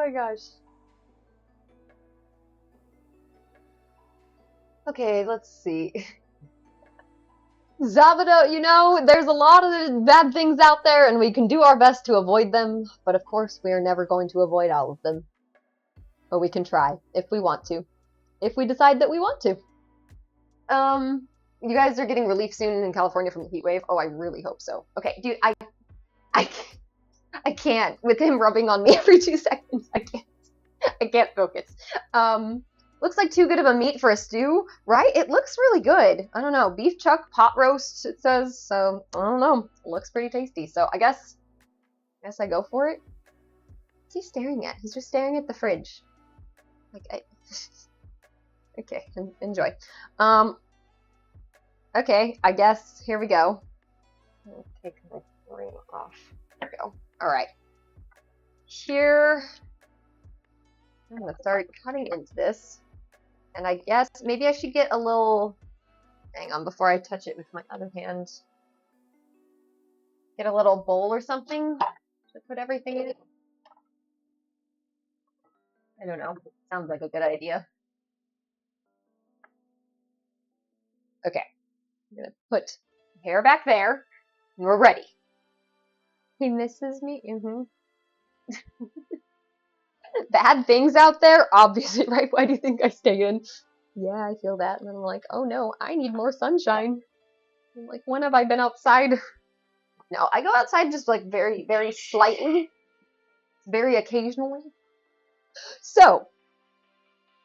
my gosh. Okay, let's see. Zabado, you know, there's a lot of bad things out there, and we can do our best to avoid them, but of course we are never going to avoid all of them. But we can try, if we want to. If we decide that we want to. You guys are getting relief soon in California from the heat wave? Oh, I really hope so. Okay, dude, I can't. With him rubbing on me every 2 seconds, I can't focus. Looks like too good of a meat for a stew, right? It looks really good. I don't know. Beef chuck, pot roast, it says. So, I don't know. It looks pretty tasty. So, I guess I go for it. What's he staring at? He's just staring at the fridge. Like, okay, enjoy. Okay, I guess here we go. I'll take my frame off. There we go. Alright. Here, I'm going to start cutting into this. And I guess maybe I should get a little, hang on, before I touch it with my other hand. Get a little bowl or something to put everything in it. I don't know. Sounds like a good idea. Okay. I'm going to put hair back there. And we're ready. He misses me. Bad things out there, obviously, right? Why do you think I stay in? Yeah, I feel that. And then I'm like, oh no, I need more sunshine. I'm like, when have I been outside? No, I go outside just like very, very slightly. Very occasionally. So,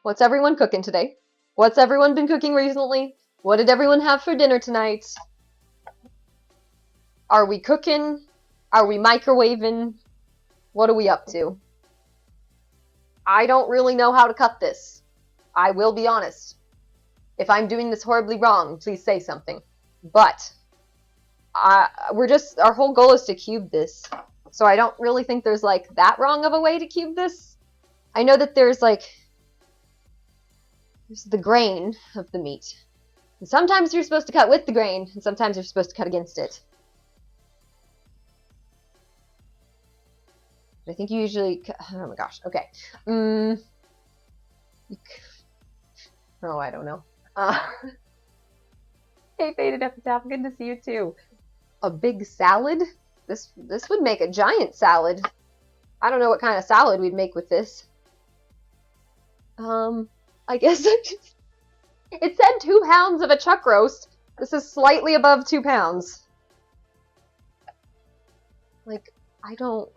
what's everyone cooking today? What's everyone been cooking recently? What did everyone have for dinner tonight? Are we cooking? Are we microwaving? What are we up to? I don't really know how to cut this. I will be honest. If I'm doing this horribly wrong, please say something. But our whole goal is to cube this. So I don't really think there's like that wrong of a way to cube this. I know that there's the grain of the meat. And sometimes you're supposed to cut with the grain, and sometimes you're supposed to cut against it. I think you usually, oh my gosh, okay. Oh, I don't know. Hey, Faded Epitaph, good to see you too. A big salad? This would make a giant salad. I don't know what kind of salad we'd make with this. I guess it said 2 pounds of a chuck roast. This is slightly above 2 pounds. Like, I don't...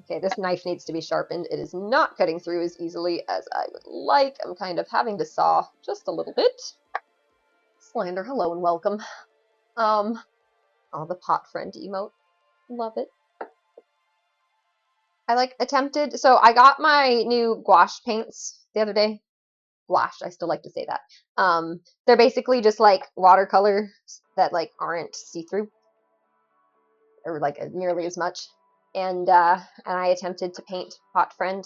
Okay, this knife needs to be sharpened. It is not cutting through as easily as I would like. I'm kind of having to saw just a little bit. Slander, hello and welcome. Oh, the pot friend emote. Love it. I attempted, so I got my new gouache paints the other day. Gouache, I still like to say that. They're basically just like watercolors that aren't see-through. Or nearly as much. And I attempted to paint Pot Friend,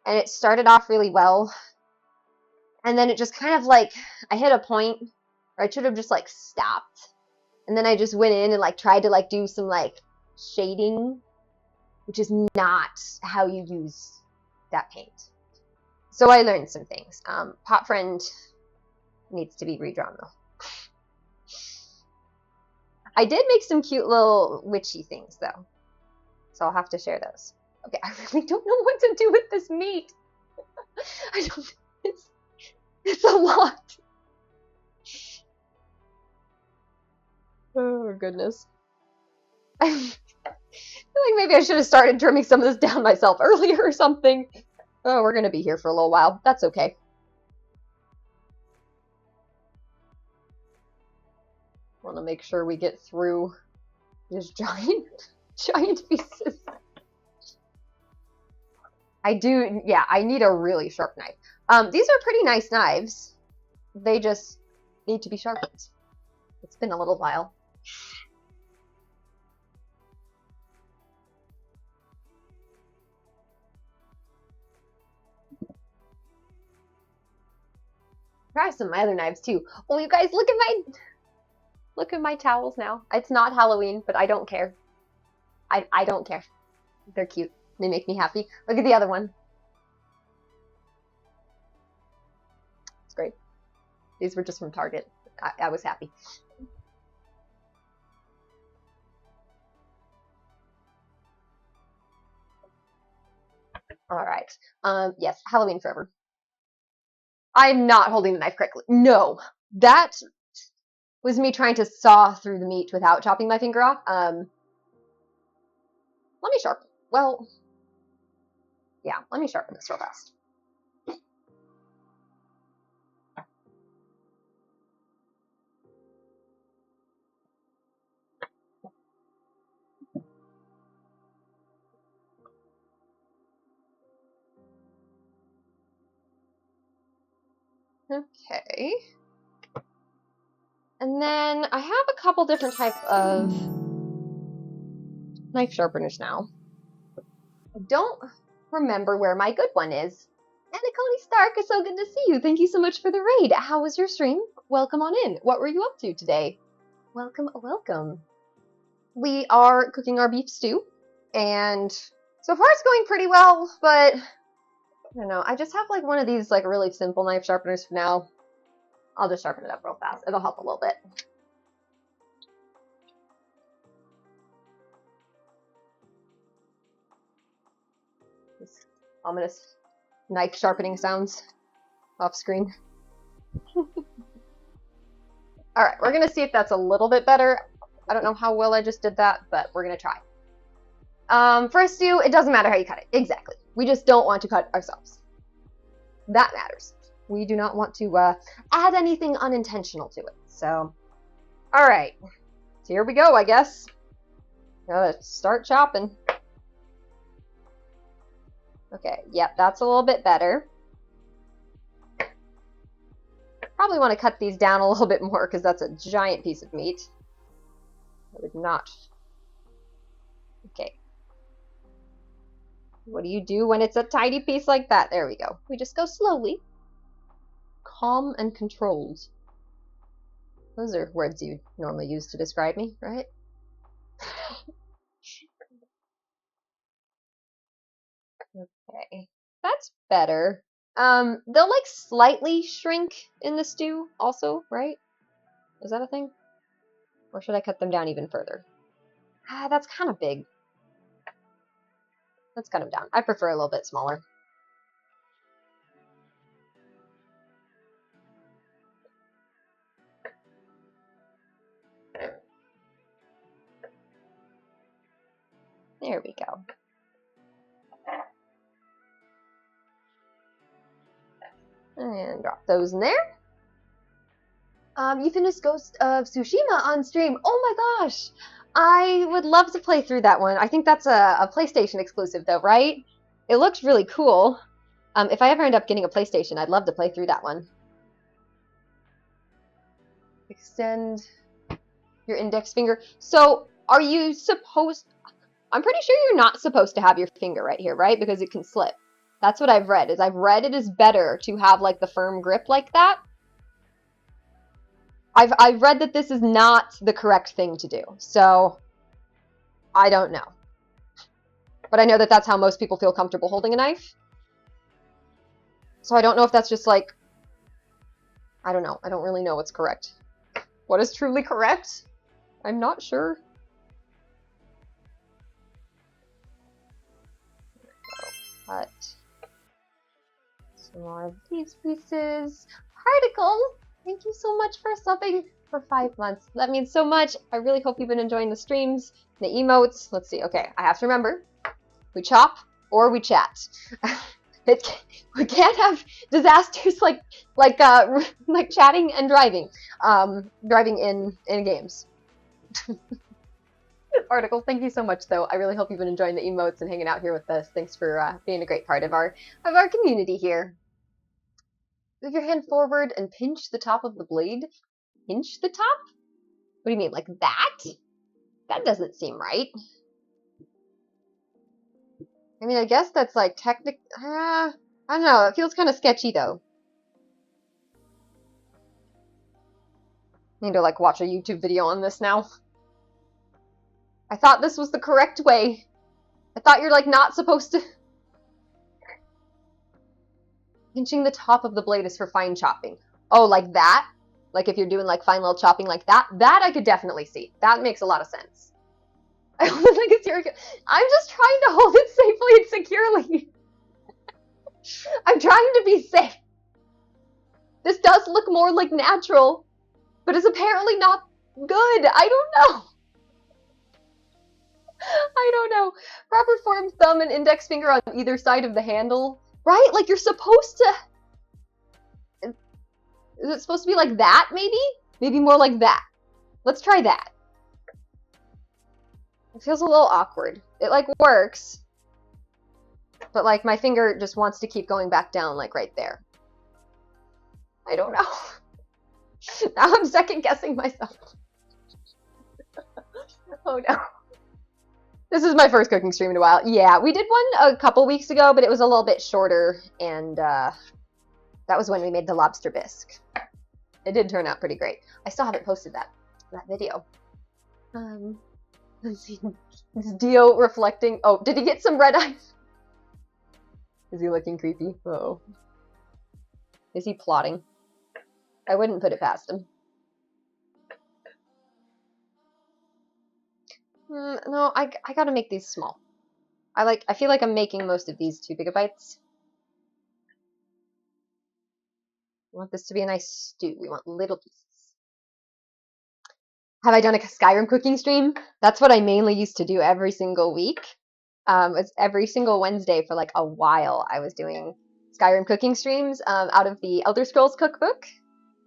and it started off really well, and then it just kind of I hit a point where I should have just stopped, and then I just went in and tried to do some shading, which is not how you use that paint. So I learned some things. Pot Friend needs to be redrawn though. I did make some cute little witchy things though. So I'll have to share those. Okay, I really don't know what to do with this meat. I don't. It's a lot. Oh goodness. I feel like maybe I should have started trimming some of this down myself earlier or something. Oh, we're gonna be here for a little while. That's okay. Want to make sure we get through these giant pieces. I do, yeah, I need a really sharp knife. These are pretty nice knives. They just need to be sharpened. It's been a little while. Try some of my other knives too. Oh, you guys, look at my towels now. It's not Halloween, but I don't care. I don't care. They're cute. They make me happy. Look at the other one. It's great. These were just from Target. I was happy. All right. Yes, Halloween forever. I'm not holding the knife correctly. No, that was me trying to saw through the meat without chopping my finger off. Let me sharpen. Well, yeah, let me sharpen this real fast. Okay. And then I have a couple different types of knife sharpeners now. I don't remember where my good one is. Anacone Stark, it's so good to see you. Thank you so much for the raid. How was your stream? Welcome on in. What were you up to today? Welcome, welcome. We are cooking our beef stew, and so far it's going pretty well, but I don't know. I just have like one of these like really simple knife sharpeners for now. I'll just sharpen it up real fast. It'll help a little bit. This ominous knife sharpening sounds off screen. All right, we're gonna see if that's a little bit better. I don't know how well I just did that, but we're gonna try. For a stew, it doesn't matter how you cut it. Exactly. We just don't want to cut ourselves. That matters. We do not want to add anything unintentional to it. So, all right. So here we go, I guess. Gotta start chopping. Okay, yep, that's a little bit better. Probably want to cut these down a little bit more because that's a giant piece of meat. I would not. Okay. What do you do when it's a tiny piece like that? There we go. We just go slowly. Calm and controlled. Those are words you normally use to describe me, right? Okay. That's better. They'll like slightly shrink in the stew also, right? Is that a thing? Or should I cut them down even further? Ah, that's kind of big. Let's cut them down. I prefer a little bit smaller. There we go. And drop those in there. You finished Ghost of Tsushima on stream. Oh my gosh! I would love to play through that one. I think that's a PlayStation exclusive though, right? It looks really cool. If I ever end up getting a PlayStation, I'd love to play through that one. Extend your index finger. So, are you supposed... I'm pretty sure you're not supposed to have your finger right here, right? Because it can slip. That's what I've read. I've read it is better to have like the firm grip like that. I've read that this is not the correct thing to do. So, I don't know. But I know that that's how most people feel comfortable holding a knife. So I don't know if that's just like... I don't know. I don't really know what's correct. What is truly correct? I'm not sure. Cut some more of these pieces. Particle, thank you so much for subbing for 5 months. That means so much. I really hope you've been enjoying the streams, the emotes. Let's see. Okay, I have to remember. We chop or we chat. We can't have disasters like chatting and driving. Driving in games. Article, thank you so much though. I really hope you've been enjoying the emotes and hanging out here with us. Thanks for being a great part of our community here. Move your hand forward and pinch the top of the blade. Pinch the top? What do you mean, like that? That doesn't seem right. I mean, I guess that's like I don't know. It feels kind of sketchy though. Need to like watch a YouTube video on this now. I thought this was the correct way. I thought you're like not supposed to. Pinching the top of the blade is for fine chopping. Oh, like that? Like if you're doing like fine little chopping like that? That I could definitely see. That makes a lot of sense. I don't think it's your. I'm just trying to hold it safely and securely. I'm trying to be safe. This does look more like natural, but it's apparently not good. I don't know. I don't know. Proper form thumb and index finger on either side of the handle. Right? Like you're supposed to. Is it supposed to be like that, maybe? Maybe more like that. Let's try that. It feels a little awkward. It like works, but like my finger just wants to keep going back down like right there. I don't know. Now I'm second guessing myself. Oh no. This is my first cooking stream in a while. Yeah, we did one a couple weeks ago, but it was a little bit shorter, and that was when we made the lobster bisque. It did turn out pretty great. I still haven't posted that video. Let's see. Is Dio reflecting? Oh, did he get some red eyes? Is he looking creepy? Uh-oh. Is he plotting? I wouldn't put it past him. No, I gotta make these small. I feel like I'm making most of these 2 gigabytes. We want this to be a nice stew. We want little pieces. Have I done a Skyrim cooking stream? That's what I mainly used to do every single week. It's every single Wednesday for like a while. I was doing Skyrim cooking streams out of the Elder Scrolls cookbook,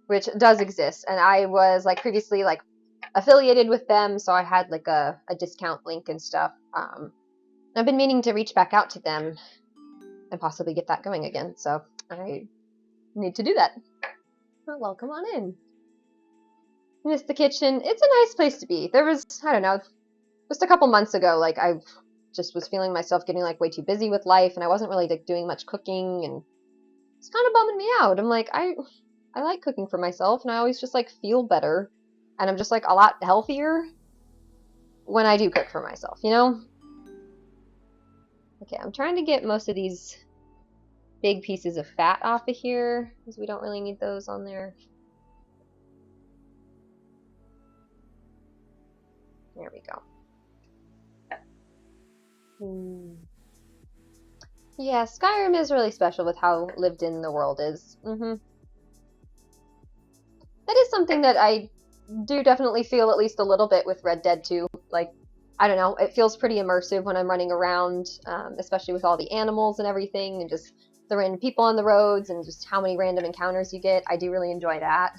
which does exist, and I was like previously like affiliated with them, so I had like a discount link and stuff. I've been meaning to reach back out to them and possibly get that going again, so I need to do that. Well, welcome on in. Miss the kitchen. It's a nice place to be. There was, I don't know, just a couple months ago, like I just was feeling myself getting like way too busy with life, and I wasn't really like doing much cooking, and it's kind of bumming me out. I'm like, I like cooking for myself, and I always just like feel better, and I'm just like a lot healthier when I do cook for myself, you know? Okay, I'm trying to get most of these big pieces of fat off of here, because we don't really need those on there. There we go. Yeah, Skyrim is really special with how lived in the world is. That is something that I do definitely feel at least a little bit with Red Dead 2. Like, I don't know, it feels pretty immersive when I'm running around, especially with all the animals and everything, and just the random people on the roads, and just how many random encounters you get. I do really enjoy that.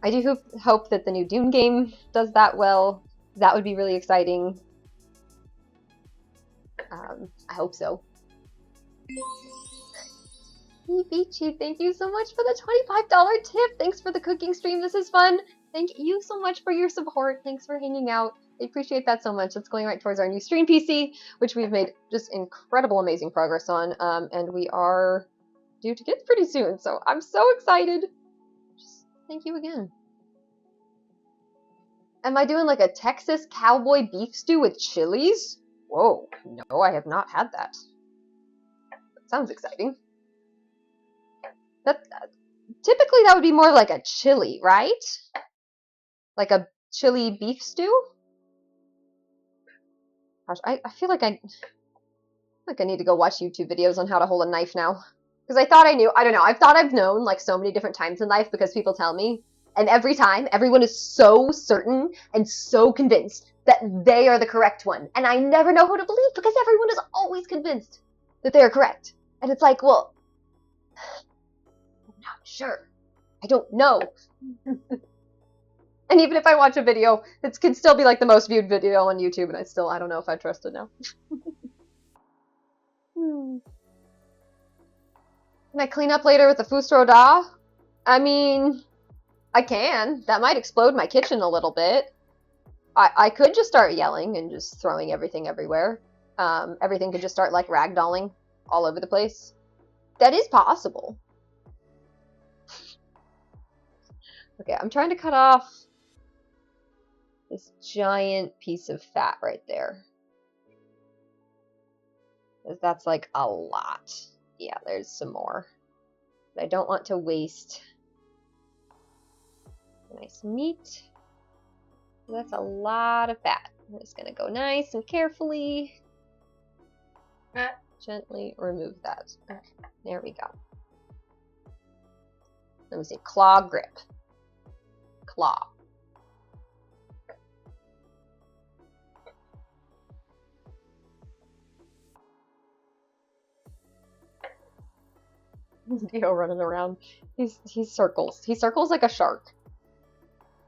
I do hope that the new Dune game does that well. That would be really exciting. I hope so. Beachy, thank you so much for the $25 tip. Thanks for the cooking stream. This is fun. Thank you so much for your support. Thanks for hanging out. I appreciate that so much. It's going right towards our new stream PC, which we've made just incredible, amazing progress on. And we are due to get pretty soon. So I'm so excited. Just thank you again. Am I doing like a Texas cowboy beef stew with chilies? Whoa, no, I have not had that. That sounds exciting. Typically that would be more like a chili, right? Like a chili beef stew? Gosh, I feel like I need to go watch YouTube videos on how to hold a knife now. Because I thought I knew. I don't know. I thought I've known like so many different times in life because people tell me. And every time, everyone is so certain and so convinced that they are the correct one. And I never know who to believe because everyone is always convinced that they are correct. And it's like, well, I'm not sure. I don't know. And even if I watch a video, it can still be like the most viewed video on YouTube, and I don't know if I trust it now. Can I clean up later with the Fustro Da? I mean, I can. That might explode my kitchen a little bit. I could just start yelling and just throwing everything everywhere. Everything could just start like ragdolling all over the place. That is possible. Okay, I'm trying to cut off this giant piece of fat right there. 'Cause that's like a lot. Yeah, there's some more. But I don't want to waste nice meat. That's a lot of fat. I'm just gonna go nice and carefully, gently remove that. Okay, there we go. Let me see, claw grip. Claw. Dio running around. He circles. He circles like a shark.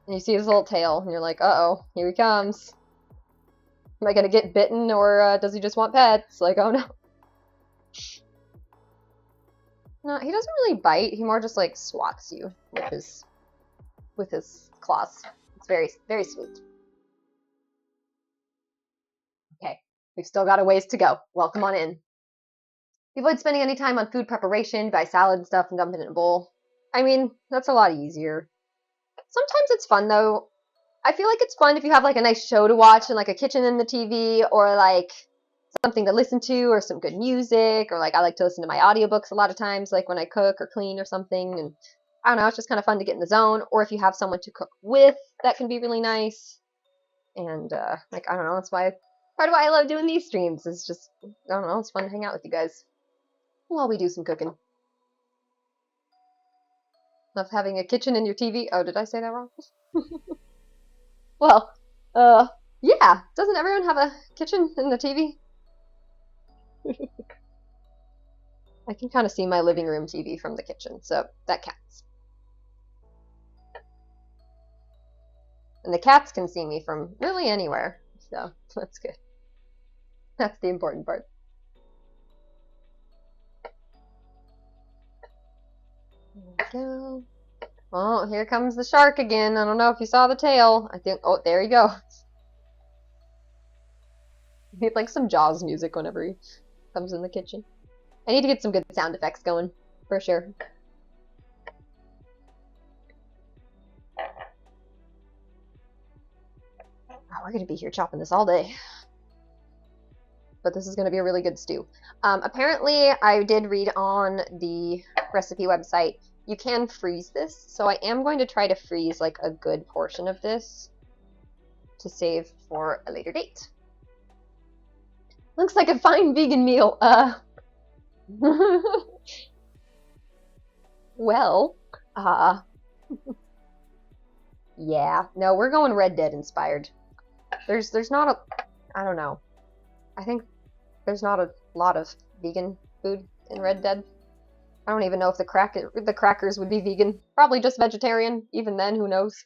And you see his little tail, and you're like, uh-oh, here he comes. Am I gonna get bitten, or does he just want pets? Like, oh no. No, he doesn't really bite. He more just like swats you with his claws. It's very, very sweet. Okay, we've still got a ways to go. Welcome on in. Avoid spending any time on food preparation, buy salad and stuff and dump it in a bowl. I mean, that's a lot easier. Sometimes it's fun though. I feel like it's fun if you have like a nice show to watch and like a kitchen in the TV, or like something to listen to, or some good music, or like I like to listen to my audiobooks a lot of times, like when I cook or clean or something. And I don't know, it's just kind of fun to get in the zone. Or if you have someone to cook with, that can be really nice. And like, I don't know, that's why part of why I love doing these streams is just, I don't know, it's fun to hang out with you guys while we do some cooking. Love having a kitchen in your TV. Oh, did I say that wrong? Well, yeah. Doesn't everyone have a kitchen in the TV? I can kind of see my living room TV from the kitchen, so that counts. And the cats can see me from really anywhere, so that's good. That's the important part. There we go. Oh, here comes the shark again. I don't know if you saw the tail. I think, oh, there you go. Need like some Jaws music whenever he comes in the kitchen. I need to get some good sound effects going, for sure. Oh, we're gonna be here chopping this all day. But this is gonna be a really good stew. Apparently, I did read on the recipe website, you can freeze this, so I am going to try to freeze like a good portion of this to save for a later date. Looks like a fine vegan meal. Well, yeah. No, we're going Red Dead inspired. There's not a, I don't know. I think there's not a lot of vegan food in Red Dead. I don't even know if the crackers would be vegan. Probably just vegetarian. Even then, who knows?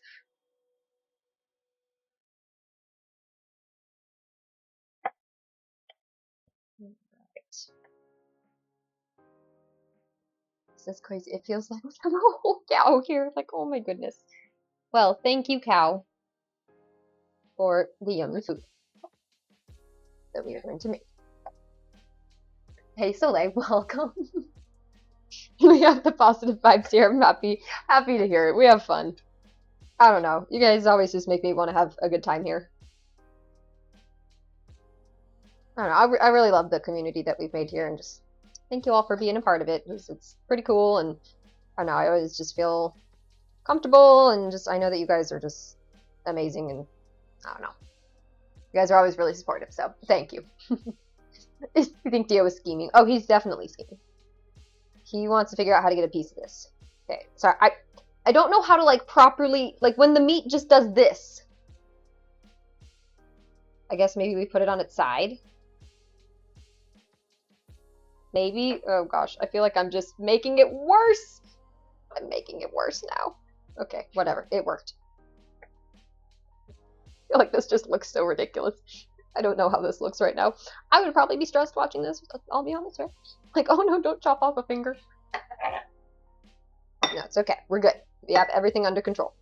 This is crazy. It feels like we have a whole cow here. Like, oh my goodness. Well, thank you, cow, for the yummy food that we are going to make. Hey, Soleil, welcome. We have the positive vibes here. I'm happy to hear it. We have fun. I don't know. You guys always just make me want to have a good time here. I don't know. I really love the community that we've made here, and just thank you all for being a part of it. It's pretty cool, and I don't know. I always just feel comfortable, and just I know that you guys are just amazing, and I don't know. You guys are always really supportive, so thank you. You think Dio is scheming? Oh, he's definitely scheming. He wants to figure out how to get a piece of this. Okay, sorry. I don't know how to like properly, like when the meat just does this. I guess maybe we put it on its side. Maybe. Oh gosh, I feel like I'm just making it worse. I'm making it worse now. Okay, whatever. It worked. I feel like this just looks so ridiculous. I don't know how this looks right now. I would probably be stressed watching this, I'll be honest, right? Like, oh no, don't chop off a finger. No, it's okay. We're good. We have everything under control.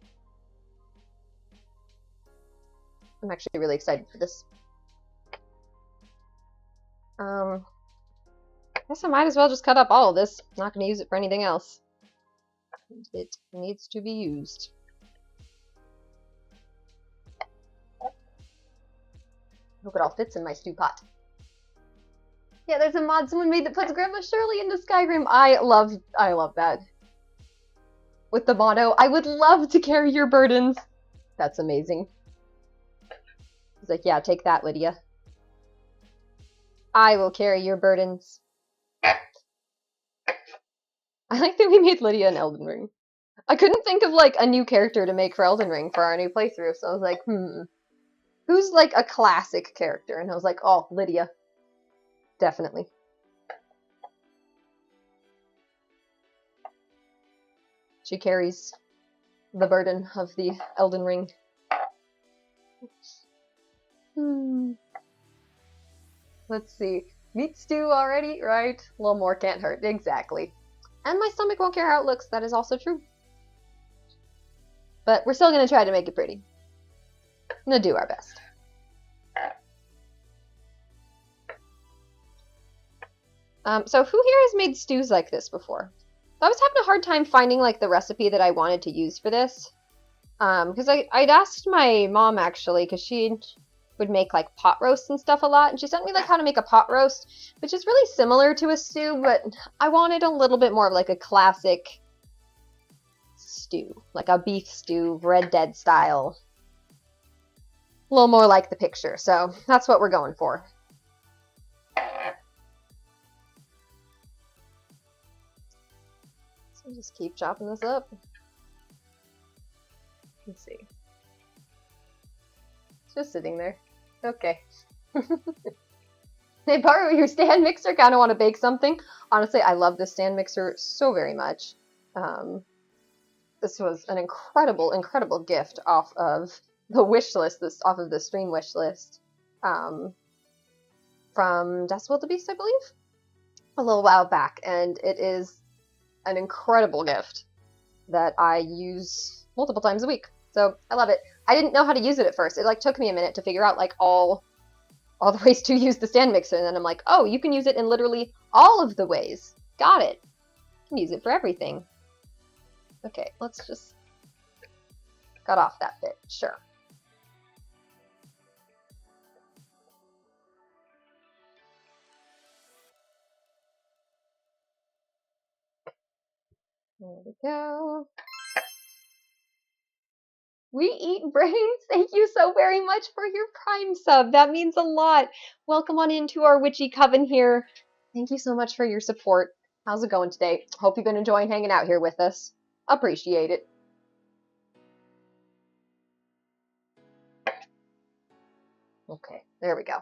I'm actually really excited for this. I guess I might as well just cut up all of this. I'm not going to use it for anything else. It needs to be used. Hope it all fits in my stew pot. Yeah, there's a mod someone made that puts Grandma Shirley into Skyrim. I love that. With the motto, I would love to carry your burdens. That's amazing. He's like, yeah, take that, Lydia. I will carry your burdens. I like that we made Lydia an Elden Ring. I couldn't think of like a new character to make for Elden Ring for our new playthrough, so I was like, who's like a classic character? And I was like, oh, Lydia. Definitely. She carries the burden of the Elden Ring. Let's see. Meat stew already, right? A little more can't hurt. Exactly. And my stomach won't care how it looks. That is also true. But we're still going to try to make it pretty. I'm going to do our best. So who here has made stews like this before? I was having a hard time finding like the recipe that I wanted to use for this. Because I'd asked my mom actually, because she would make like pot roasts and stuff a lot, and she sent me like how to make a pot roast, which is really similar to a stew, but I wanted a little bit more of like a classic stew, like a beef stew, Red Dead style. A little more like the picture, so that's what we're going for. So just keep chopping this up. Let's see. It's just sitting there. Okay. Hey, borrow your stand mixer. Kind of want to bake something. Honestly, I love this stand mixer so very much. This was an incredible gift off of the wish list. Off of the stream wish list. From Decibel the Beast, I believe, a little while back, and it is an incredible gift that I use multiple times a week. So I love it. I didn't know how to use it at first. It like took me a minute to figure out like all the ways to use the stand mixer, and then I'm like, oh, you can use it in literally all of the ways. Got it. You can use it for everything. Okay, let's just cut off that bit. Sure. There we go. We eat brains. Thank you so very much for your Prime sub. That means a lot. Welcome on into our witchy coven here. Thank you so much for your support. How's it going today? Hope you've been enjoying hanging out here with us. Appreciate it. Okay, there we go.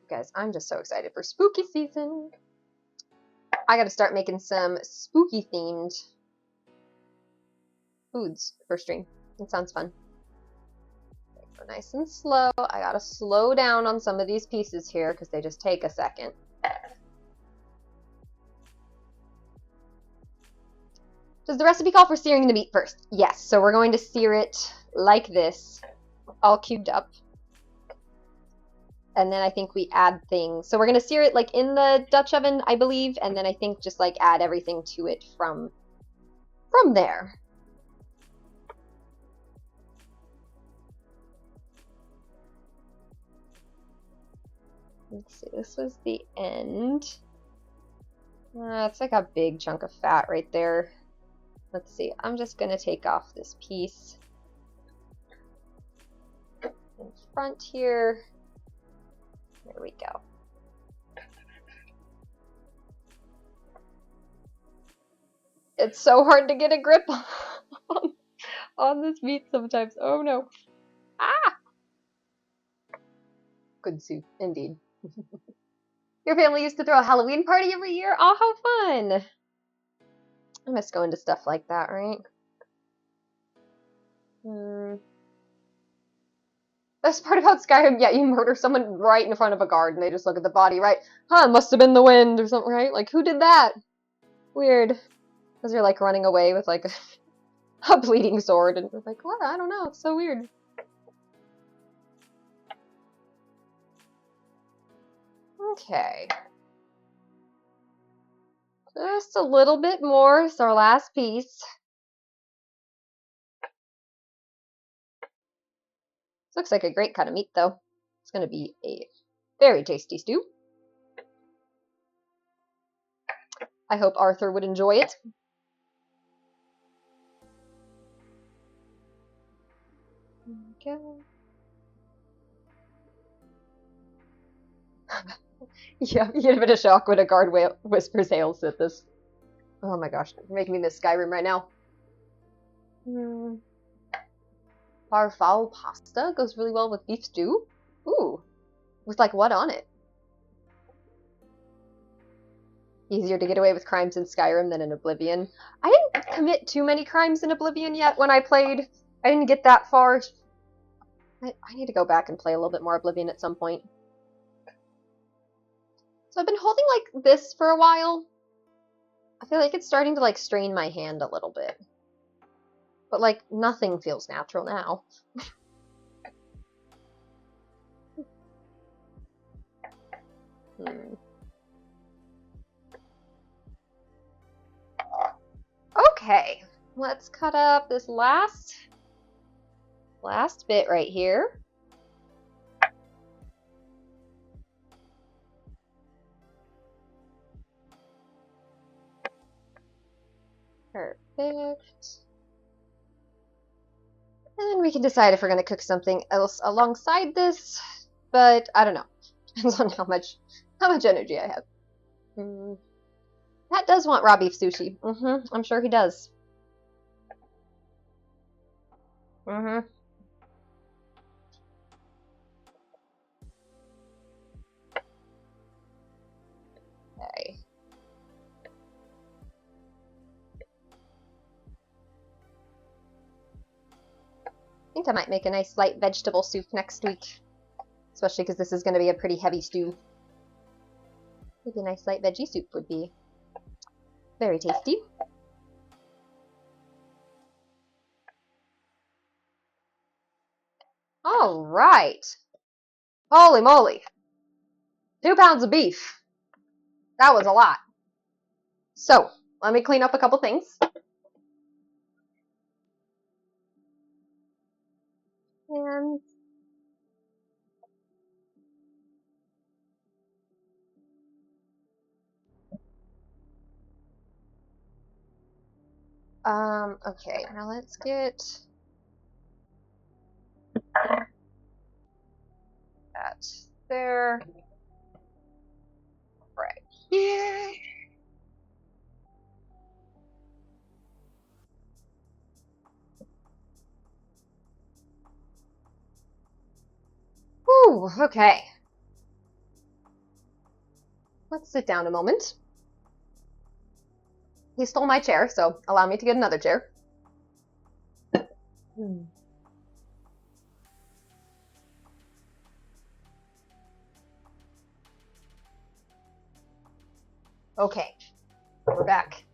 Guys, I'm just so excited for spooky season. I gotta start making some spooky themed foods for stream. It sounds fun. Okay, go nice and slow. I gotta slow down on some of these pieces here because they just take a second. Does the recipe call for searing the meat first? Yes, so we're going to sear it like this, all cubed up. And then I think we add things. So we're going to sear it like in the Dutch oven, I believe, and then I think just like add everything to it from there. Let's see, this was the end. It's like a big chunk of fat right there. Let's see, I'm just going to take off this piece in front here. There we go. It's so hard to get a grip on this meat sometimes. Oh no. Ah! Good soup, indeed. Your family used to throw a Halloween party every year? Oh, how fun! I miss going to stuff like that, right? Best part about Skyrim, yeah, you murder someone right in front of a guard and they just look at the body, right? Huh, must have been the wind or something, right? Like, who did that? Weird. Because you're like running away with like a bleeding sword and you're like, what? I don't know, it's so weird. Okay. Just a little bit more. It's our last piece. This looks like a great cut of meat, though. It's going to be a Very tasty stew. I hope Arthur would enjoy it. Okay. Yeah, you get a bit of shock when a guard whispers hail at this. Oh my gosh, you're making me miss Skyrim right now. Farfalle pasta goes really well with beef stew. Ooh, with like what on it? Easier to get away with crimes in Skyrim than in Oblivion. I didn't commit too many crimes in Oblivion yet when I played. I didn't get that far. I need to go back and play a little bit more Oblivion at some point. So I've been holding like this for a while. I feel like it's starting to like strain my hand a little bit. But like nothing feels natural now. Okay, let's cut up this last bit right here. Perfect. And then we can decide if we're going to cook something else alongside this, but I don't know. Depends on how much energy I have. That does want raw beef sushi. I'm sure he does. Okay. I think I might make a nice light vegetable soup next week, especially because this is going to be a pretty heavy stew. Maybe a nice light veggie soup would be very tasty. All right. Holy moly. 2 pounds of beef. That was a lot. So, let me clean up a couple things. And okay, now let's get that there. Right here. Whew, okay. Let's sit down a moment. He stole my chair, so allow me to get another chair. Okay, we're back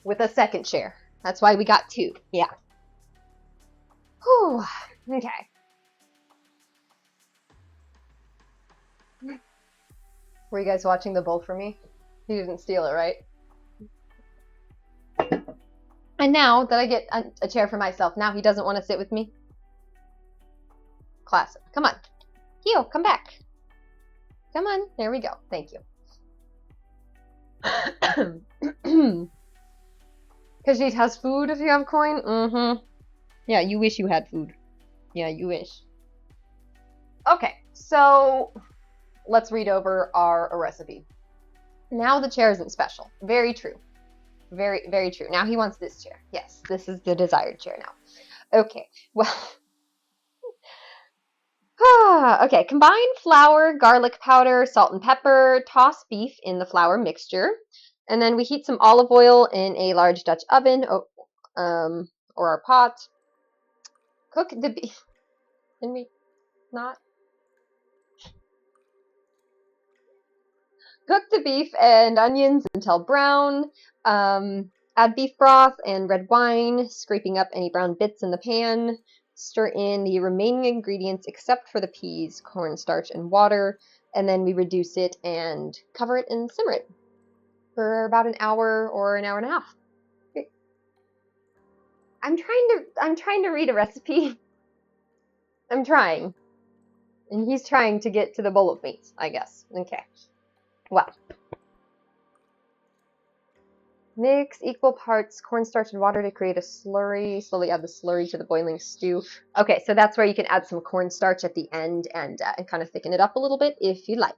with a second chair. That's why we got 2. Yeah. Whew, okay. Were you guys watching the bowl for me? You didn't steal it, right? And now that I get a chair for myself, now he doesn't want to sit with me? Classic. Come on. Heo, come back. Come on. There we go. Thank you. Because she has food if you have coin? Yeah, you wish you had food. Yeah, you wish. Okay, so let's read over our recipe. Now the chair isn't special. Very true. Very, very true. Now he wants this chair. Yes, this is the desired chair now. Okay, well. Okay, combine flour, garlic powder, salt and pepper, toss beef in the flour mixture, and then we heat some olive oil in a large Dutch oven or our pot. Cook the beef. Can we not? Cook the beef and onions until brown. Add beef broth and red wine, scraping up any brown bits in the pan. Stir in the remaining ingredients except for the peas, cornstarch, and water, and then we reduce it and cover it and simmer it for about an hour or an hour and a half. I'm trying to read a recipe. I'm trying. And he's trying to get to the bowl of meat, I guess. Okay. Well. Mix equal parts cornstarch and water to create a slurry. Slowly add the slurry to the boiling stew. Okay, so that's where you can add some cornstarch at the end and kind of thicken it up a little bit if you like.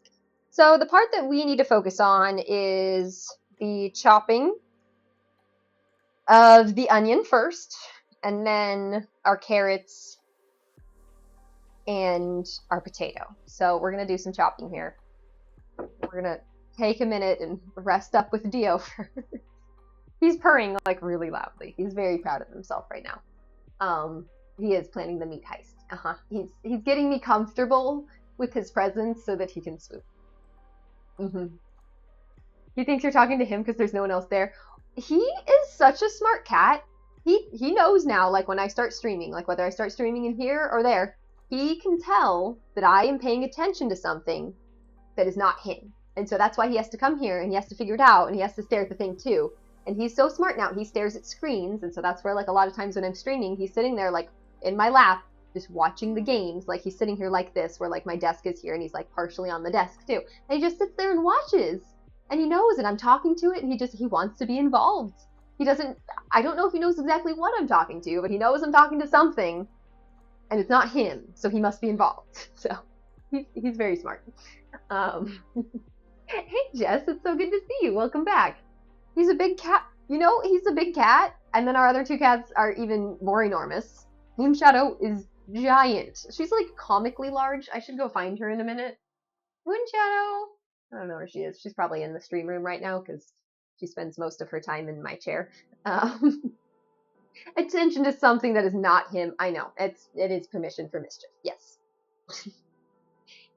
So the part that we need to focus on is the chopping of the onion first, and then our carrots and our potato. So we're going to do some chopping here. We're going to take a minute and rest up with Dio. He's purring like really loudly. He's very proud of himself right now. He is planning the meat heist. He's getting me comfortable with his presence so that he can swoop. He thinks you're talking to him because there's no one else there. He is such a smart cat. He knows now, like when I start streaming, like whether I start streaming in here or there, he can tell that I am paying attention to something that is not him. And so that's why he has to come here and he has to figure it out and he has to stare at the thing too. And he's so smart now, he stares at screens, and so that's where, like, a lot of times when I'm streaming, he's sitting there, like, in my lap, just watching the games. Like, he's sitting here like this, where, like, my desk is here, and he's, like, partially on the desk, too. And he just sits there and watches. And he knows, and I'm talking to it, and he wants to be involved. He doesn't, I don't know if he knows exactly what I'm talking to, but he knows I'm talking to something, and it's not him, so he must be involved. So, he's very smart. Hey, Jess, it's so good to see you. Welcome back. He's a big cat. You know, he's a big cat. And then our other two cats are even more enormous. Moonshadow is giant. She's like comically large. I should go find her in a minute. Moonshadow. I don't know where she is. She's probably in the stream room right now because she spends most of her time in my chair. Attention to something that is not him. I know. It is permission for mischief. Yes.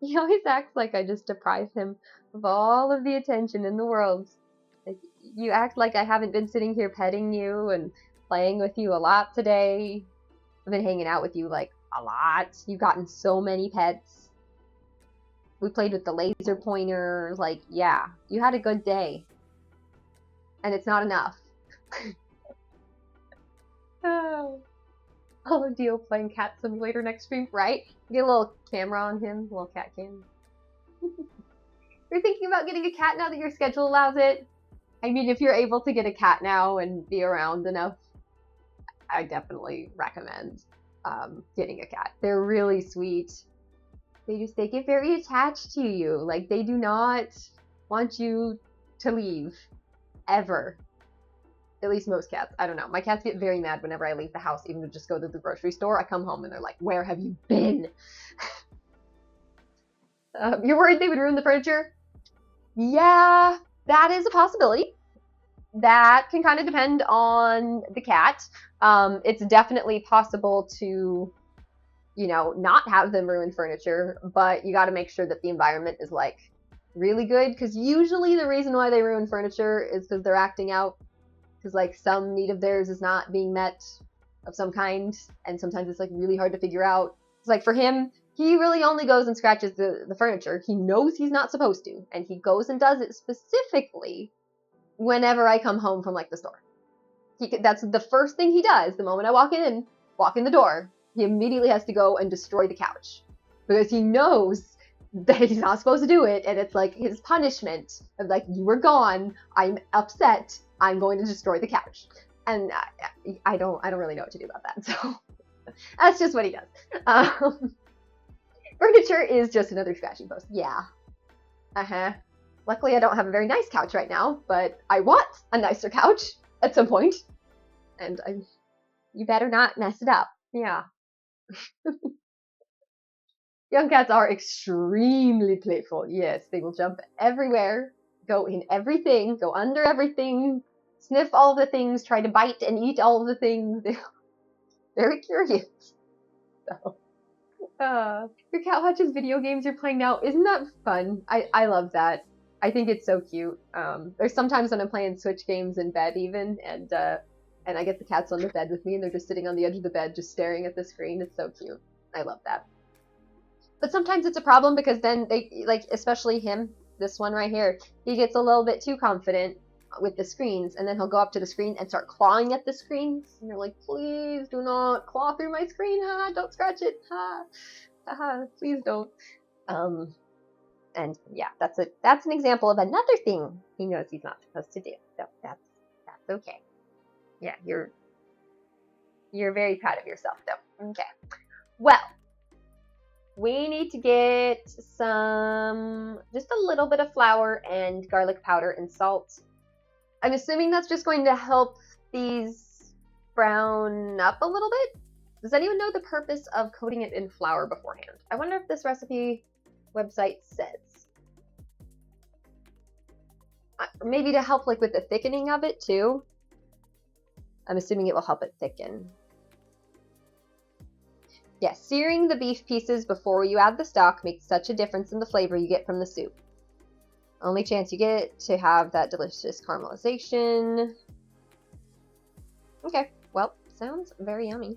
He always acts like I just deprive him of all of the attention in the world. Like, you act like I haven't been sitting here petting you and playing with you a lot today. I've been hanging out with you, like, a lot. You've gotten so many pets. We played with the laser pointer. Like, yeah, you had a good day. And it's not enough. Oh. Oh, Dio playing Cat Simulator next stream, right? Get a little camera on him, a little cat cam. You're thinking about getting a cat now that your schedule allows it? I mean, if you're able to get a cat now and be around enough, I definitely recommend getting a cat. They're really sweet. They get very attached to you. Like, they do not want you to leave. Ever. At least most cats. I don't know. My cats get very mad whenever I leave the house, even to just go to the grocery store. I come home and they're like, where have you been? You're worried they would ruin the furniture? Yeah, that is a possibility. That can kind of depend on the cat. It's definitely possible to, you know, not have them ruin furniture, but you got to make sure that the environment is, like, really good, because usually the reason why they ruin furniture is because they're acting out, because, like, some need of theirs is not being met of some kind, and sometimes it's, like, really hard to figure out. It's like, for him, he really only goes and scratches the furniture. He knows he's not supposed to, and he goes and does it specifically whenever I come home from, like, the store. That's the first thing he does the moment I walk in the door. He immediately has to go and destroy the couch, because he knows that he's not supposed to do it, and it's like his punishment of, like, you were gone, I'm upset, I'm going to destroy the couch. And I don't really know what to do about that, so that's just what he does. Furniture is just another scratching post. Yeah. Luckily I don't have a very nice couch right now, but I want a nicer couch at some point. And you better not mess it up. Yeah. Young cats are extremely playful. Yes, they will jump everywhere, go in everything, go under everything, sniff all the things, try to bite and eat all of the things. They're very curious. So, your cat watches video games you're playing now. Isn't that fun? I love that. I think it's so cute. There's sometimes when I'm playing Switch games in bed even, and I get the cats on the bed with me, and they're just sitting on the edge of the bed just staring at the screen. It's so cute. I love that. But sometimes it's a problem because then they, like, especially him, this one right here, he gets a little bit too confident with the screens, and then he'll go up to the screen and start clawing at the screens. And you're like, please do not claw through my screen. Don't scratch it. Haha, please don't. Um, and yeah, that's an example of another thing he knows he's not supposed to do. So that's okay. Yeah, you're very proud of yourself though. Okay. Well, we need to get just a little bit of flour and garlic powder and salt. I'm assuming that's just going to help these brown up a little bit. Does anyone know the purpose of coating it in flour beforehand? I wonder if this recipe website says. Maybe to help like with the thickening of it too. I'm assuming it will help it thicken. Yes, searing the beef pieces before you add the stock makes such a difference in the flavor you get from the soup. Only chance you get to have that delicious caramelization. Okay, well, sounds very yummy.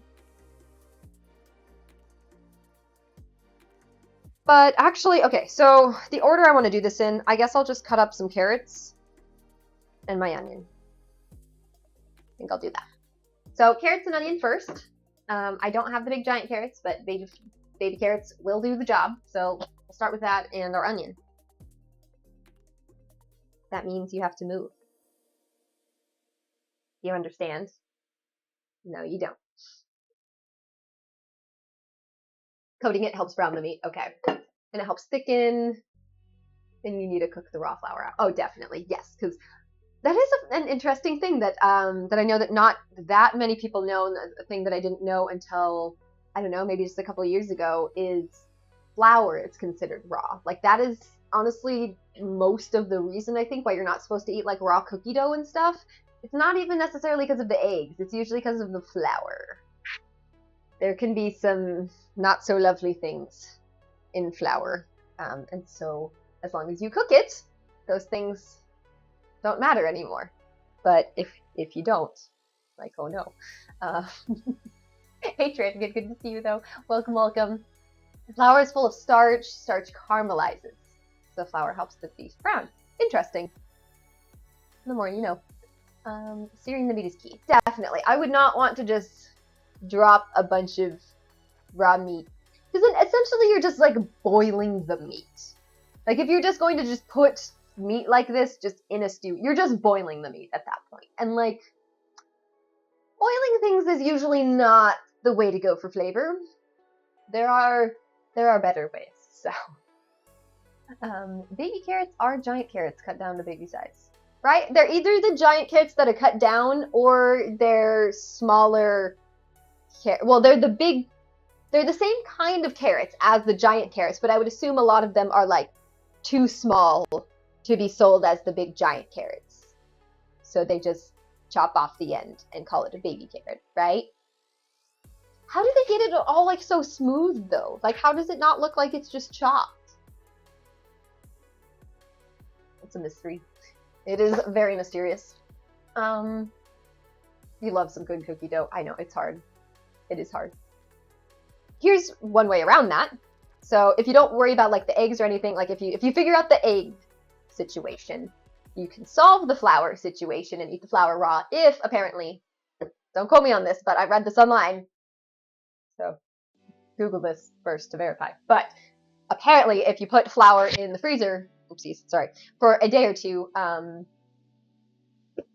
But actually, okay, so the order I want to do this in, I guess I'll just cut up some carrots and my onion. I think I'll do that. So carrots and onion first. I don't have the big giant carrots, but baby carrots will do the job. So we'll start with that and our onion. That means you have to move. You understand? No, you don't. Coating it helps brown the meat. Okay. And it helps thicken. And you need to cook the raw flour out. Oh, definitely. Yes, because that is an interesting thing that that I know that not that many people know, and a thing that I didn't know until, I don't know, maybe just a couple of years ago, is flour is considered raw. Like that is honestly most of the reason I think why you're not supposed to eat like raw cookie dough and stuff. It's not even necessarily because of the eggs. It's usually because of the flour. There can be some not so lovely things in flour. And so as long as you cook it, those things don't matter anymore. But if you don't, like, oh no. Hey Trin, good to see you though. Welcome. Flour is full of starch. Starch caramelizes. So flour helps the beef brown. Interesting. The more you know. Searing the meat is key. Definitely. I would not want to just drop a bunch of raw meat. Because then essentially you're just like boiling the meat. Like if you're just going to just put meat like this just in a stew, you're just boiling the meat at that point. And like, boiling things is usually not the way to go for flavor. There are better ways. So, baby carrots are giant carrots cut down to baby size, right? They're either the giant carrots that are cut down, or they're smaller. Well, they're the same kind of carrots as the giant carrots, but I would assume a lot of them are like too small to be sold as the big giant carrots. So they just chop off the end and call it a baby carrot, right? How do they get it all like so smooth though? Like how does it not look like it's just chopped? It's a mystery. It is very mysterious. You love some good cookie dough. I know, it's hard. It is hard. Here's one way around that. So if you don't worry about like the eggs or anything, like if you figure out the egg situation, you can solve the flour situation and eat the flour raw if, apparently, don't quote me on this, but I read this online. So Google this first to verify. But apparently if you put flour in the freezer, for a day or two,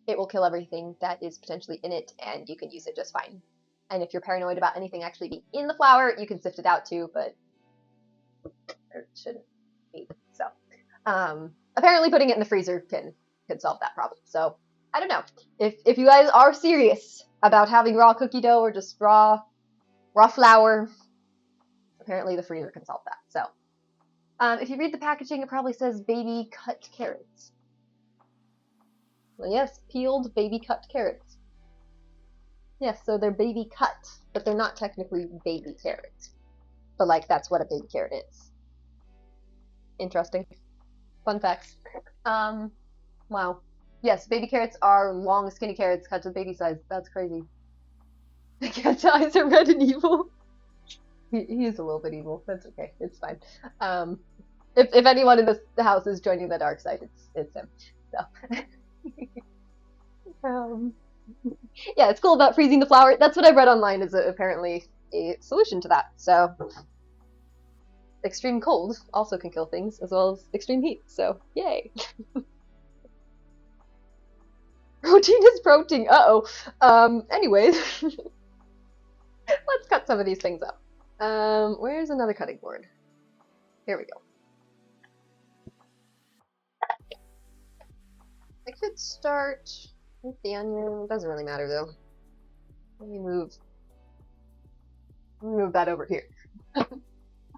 it will kill everything that is potentially in it and you can use it just fine. And if you're paranoid about anything actually being in the flour, you can sift it out too, but it shouldn't be. So apparently putting it in the freezer can solve that problem. So I don't know. If you guys are serious about having raw cookie dough or just raw flour, apparently the freezer can solve that. So if you read the packaging, it probably says baby cut carrots. Well, yes, peeled baby cut carrots. Yes, so they're baby cut, but they're not technically baby carrots. But like that's what a baby carrot is. Interesting. Fun facts. Wow. Yes, baby carrots are long, skinny carrots cut to baby size. That's crazy. The cat's eyes are red and evil. He is a little bit evil. That's okay. It's fine. If anyone in the house is joining the dark side, it's him. So. Yeah, it's cool about freezing the flour. That's what I read online is apparently a solution to that. So extreme cold also can kill things, as well as extreme heat. So, yay. Protein is protein. Uh-oh. Anyways, let's cut some of these things up. Where's another cutting board? Here we go. I could start with the onion. Doesn't really matter though. Let me move that over here.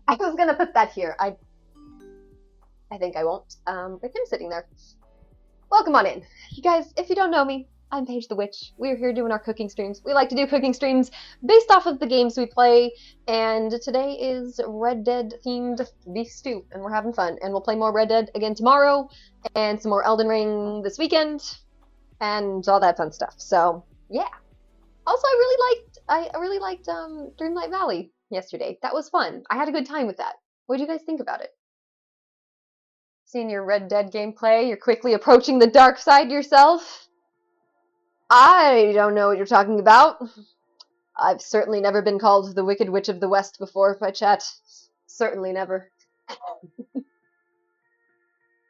I was gonna put that here. I think I won't. With him sitting there. Welcome on in. You guys, if you don't know me, I'm Paige the Witch. We're here doing our cooking streams. We like to do cooking streams based off of the games we play, and today is Red Dead themed beef stew, and we're having fun. And we'll play more Red Dead again tomorrow, and some more Elden Ring this weekend, and all that fun stuff. So yeah. Also, I really liked Dreamlight Valley yesterday. That was fun. I had a good time with that. What did you guys think about it? Seeing your Red Dead gameplay, you're quickly approaching the dark side yourself. I don't know what you're talking about. I've certainly never been called the Wicked Witch of the West before by chat. Certainly never.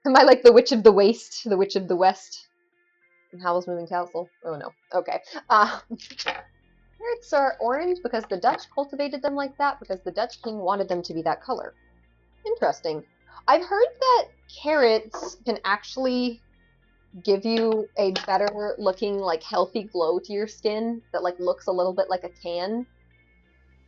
Am I like the Witch of the Waste, the Witch of the West? In Howl's Moving Castle? Oh no. Okay. Carrots are orange because the Dutch cultivated them like that because the Dutch king wanted them to be that color. Interesting. I've heard that carrots can actually give you a better looking, like, healthy glow to your skin that, like, looks a little bit like a tan.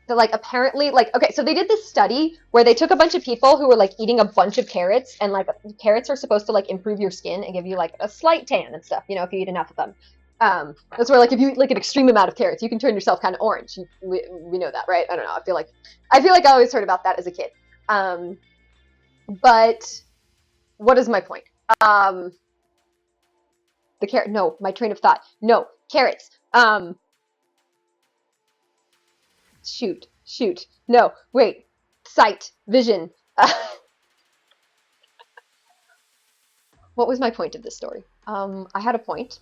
That, like, apparently, like, okay, so they did this study where they took a bunch of people who were, like, eating a bunch of carrots, and, like, carrots are supposed to, like, improve your skin and give you, like, a slight tan and stuff, you know, if you eat enough of them. That's where, like, if you eat, like, an extreme amount of carrots, you can turn yourself kind of orange. We know that, right? I don't know. I feel like I always heard about that as a kid. But what is my point? The carrot. No, my train of thought. No, carrots. Shoot. No, wait. Sight. Vision. What was my point of this story? I had a point.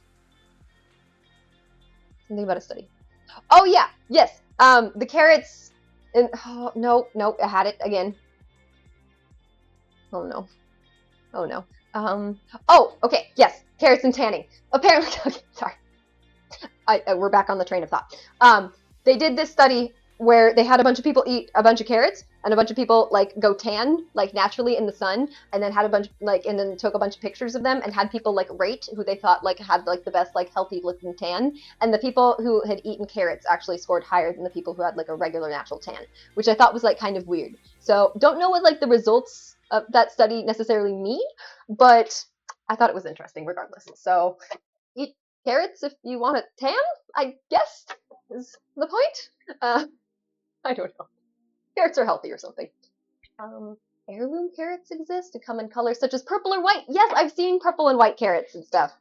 Something about a study. Oh yeah, yes. The carrots. Oh, no, I had it again. Oh no. Oh, okay, yes, carrots and tanning. Apparently, okay, sorry. We're back on the train of thought. They did this study where they had a bunch of people eat a bunch of carrots and a bunch of people like go tan like naturally in the sun, and then had a bunch like and then took a bunch of pictures of them and had people like rate who they thought like had like the best like healthy looking tan, and the people who had eaten carrots actually scored higher than the people who had like a regular natural tan, which I thought was like kind of weird. So don't know what like the results of that study necessarily mean, but I thought it was interesting regardless. So eat carrots if you want a tan, I guess is the point. I don't know. Carrots are healthy or something. Heirloom carrots exist to come in colors such as purple or white. Yes, I've seen purple and white carrots and stuff.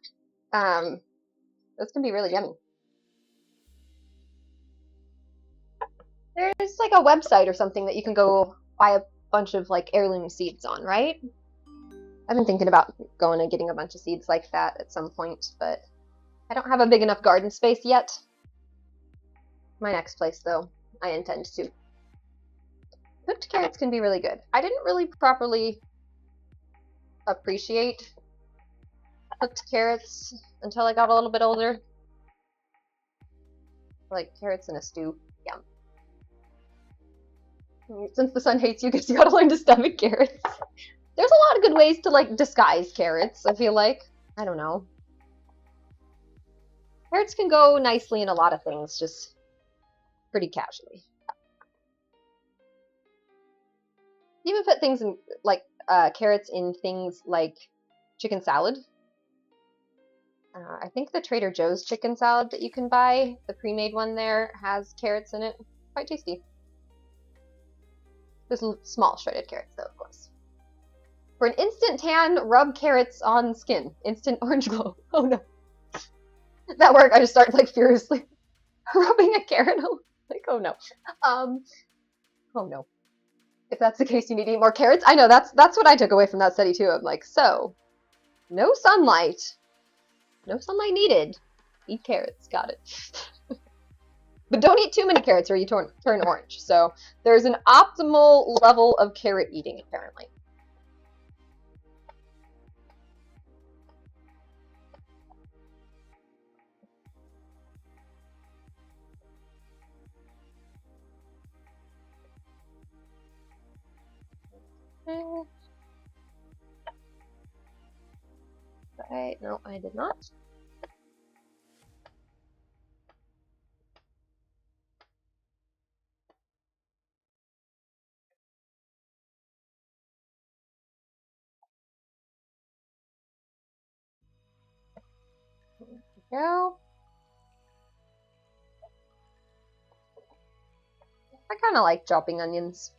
Those can be really yummy. There's like a website or something that you can go buy a bunch of like heirloom seeds on, right? I've been thinking about going and getting a bunch of seeds like that at some point, but I don't have a big enough garden space yet. My next place, though, I intend to. Cooked carrots can be really good. I didn't really properly appreciate cooked carrots until I got a little bit older. Like carrots in a stew. Yum. Since the sun hates you, guess you gotta learn to stomach carrots. There's a lot of good ways to like disguise carrots, I feel like. I don't know. Carrots can go nicely in a lot of things, just pretty casually. You even put things in, like, carrots in things like chicken salad. I think the Trader Joe's chicken salad that you can buy, the pre-made one there, has carrots in it. Quite tasty. There's small shredded carrots, though, of course. For an instant tan, rub carrots on skin. Instant orange glow. Oh, no. That worked. I just started, like, furiously rubbing a carrot. Like, oh, no. Oh, no. If that's the case, you need to eat more carrots. I know, that's what I took away from that study, too. I'm like, so, no sunlight. No sunlight needed. Eat carrots. Got it. But don't eat too many carrots or you turn orange. So there's an optimal level of carrot eating, apparently. Right, no, I did not. Go. I kind of like chopping onions.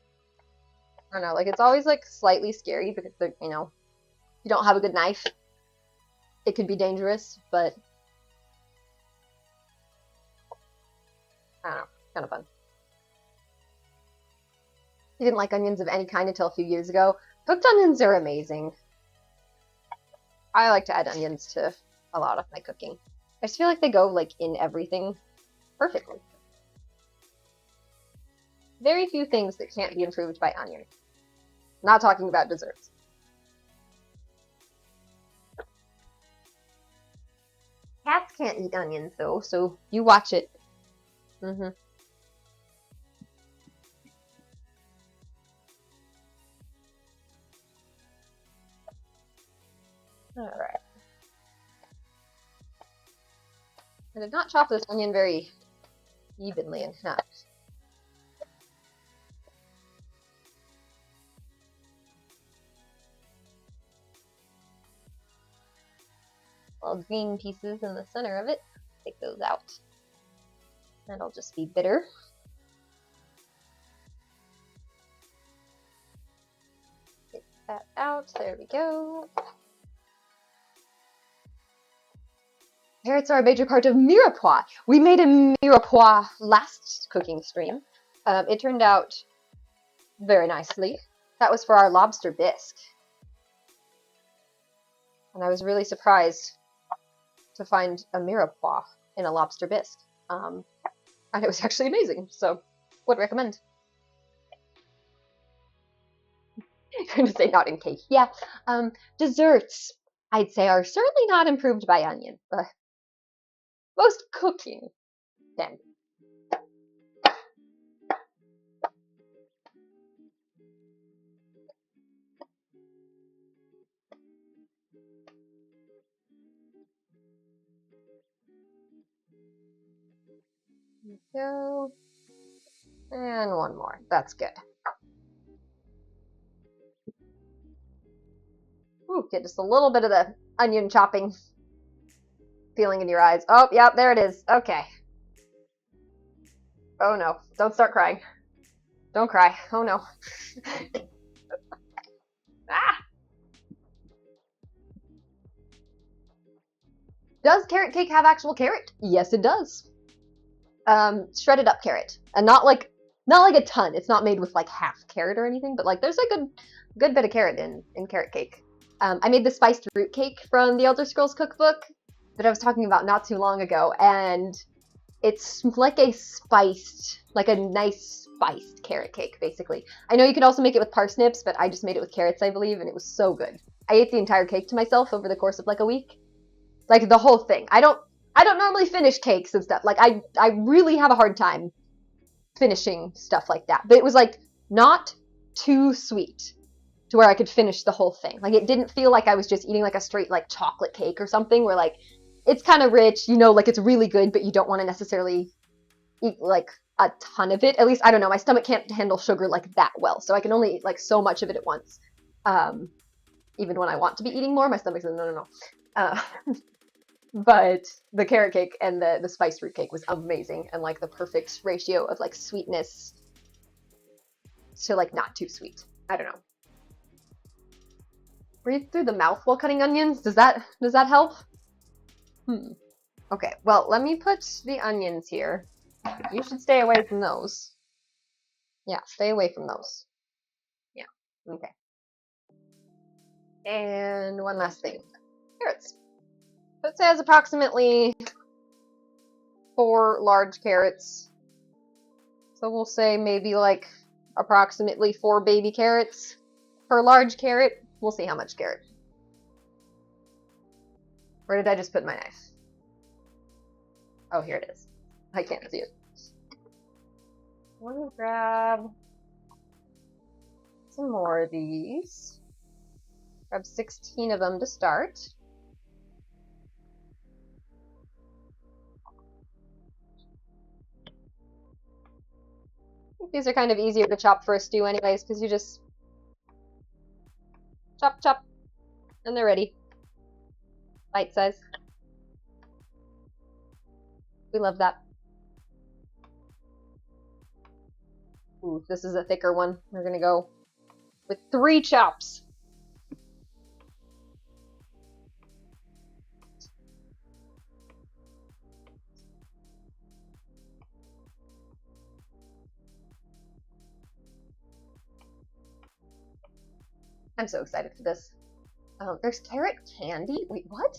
I don't know, like it's always like slightly scary because they're, you know, you don't have a good knife. It could be dangerous, but I don't know, kind of fun. I didn't like onions of any kind until a few years ago. Cooked onions are amazing. I like to add onions to a lot of my cooking. I just feel like they go like in everything perfectly. Very few things that can't be improved by onion. Not talking about desserts. Cats can't eat onions though, so you watch it. Mm-hmm. All right. I did not chop this onion very evenly in half. Little green pieces in the center of it. Take those out. That'll just be bitter. Get that out. There we go. Carrots are a major part of mirepoix. We made a mirepoix last cooking stream. It turned out very nicely. That was for our lobster bisque. And I was really surprised to find a mirepoix in a lobster bisque. And it was actually amazing, so would recommend. You're going to say not in cake. Yeah. Desserts, I'd say, are certainly not improved by onion. Most cooking can be. Go. And one more. That's good. Ooh, get just a little bit of the onion chopping feeling in your eyes. Oh, yep, there it is. Okay. Oh no. Don't start crying. Don't cry. Oh no. Ah! Does carrot cake have actual carrot? Yes, it does. Shredded up carrot, and not like a ton. It's not made with like half carrot or anything, but like there's a good bit of carrot in carrot cake. I made the spiced fruit cake from the Elder Scrolls cookbook that I was talking about not too long ago, and it's like a nice spiced carrot cake, basically. I know you can also make it with parsnips, but I just made it with carrots, I believe, and it was so good. I ate the entire cake to myself over the course of like a week, like the whole thing. I don't normally finish cakes and stuff. Like I really have a hard time finishing stuff like that. But it was like not too sweet to where I could finish the whole thing. Like it didn't feel like I was just eating like a straight like chocolate cake or something where like it's kind of rich, like it's really good, but you don't want to necessarily eat like a ton of it. At least I don't know, my stomach can't handle sugar like that well. So I can only eat like so much of it at once. Even when I want to be eating more, my stomach says no, no, no. But the carrot cake and the spiced fruit cake was amazing, and like the perfect ratio of like sweetness to like not too sweet. I don't know. Breathe through the mouth while cutting onions. Does that help? Okay. Well, let me put the onions here. You should stay away from those. Yeah, stay away from those. Yeah. Okay. And one last thing. Carrots. So it says approximately 4 large carrots So we'll say maybe like approximately 4 baby carrots per large carrot. We'll see how much carrot. Where did I just put my knife? Oh, here it is. I can't see it. Let me grab some more of these. Grab 16 of them to start. I think these are kind of easier to chop for a stew anyways, because you just chop, chop, and they're ready. Bite size. We love that. Ooh, this is a thicker one. We're gonna go with 3 chops. I'm so excited for this. There's carrot candy. Wait, what?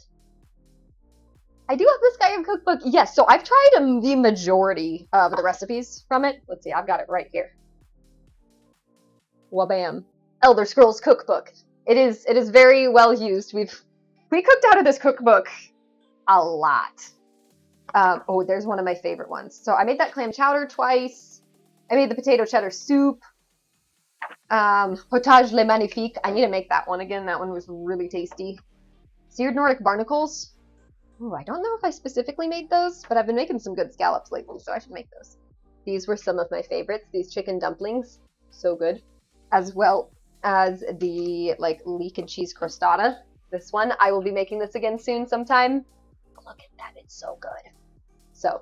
I do have the Skyrim cookbook. Yes, so I've tried the majority of the recipes from it. Let's see, I've got it right here. Wabam. Elder Scrolls cookbook. It is very well used. We cooked out of this cookbook a lot. Oh, there's one of my favorite ones. So I made that clam chowder twice. I made the potato cheddar soup. Potage le magnifique. I need to make that one again. That one was really tasty. Seared Nordic barnacles. Ooh, I don't know if I specifically made those, but I've been making some good scallops lately, so I should make those. These were some of my favorites. These chicken dumplings, so good. As well as the leek and cheese crostata. This one, I will be making this again soon sometime. Look at that, it's so good. So,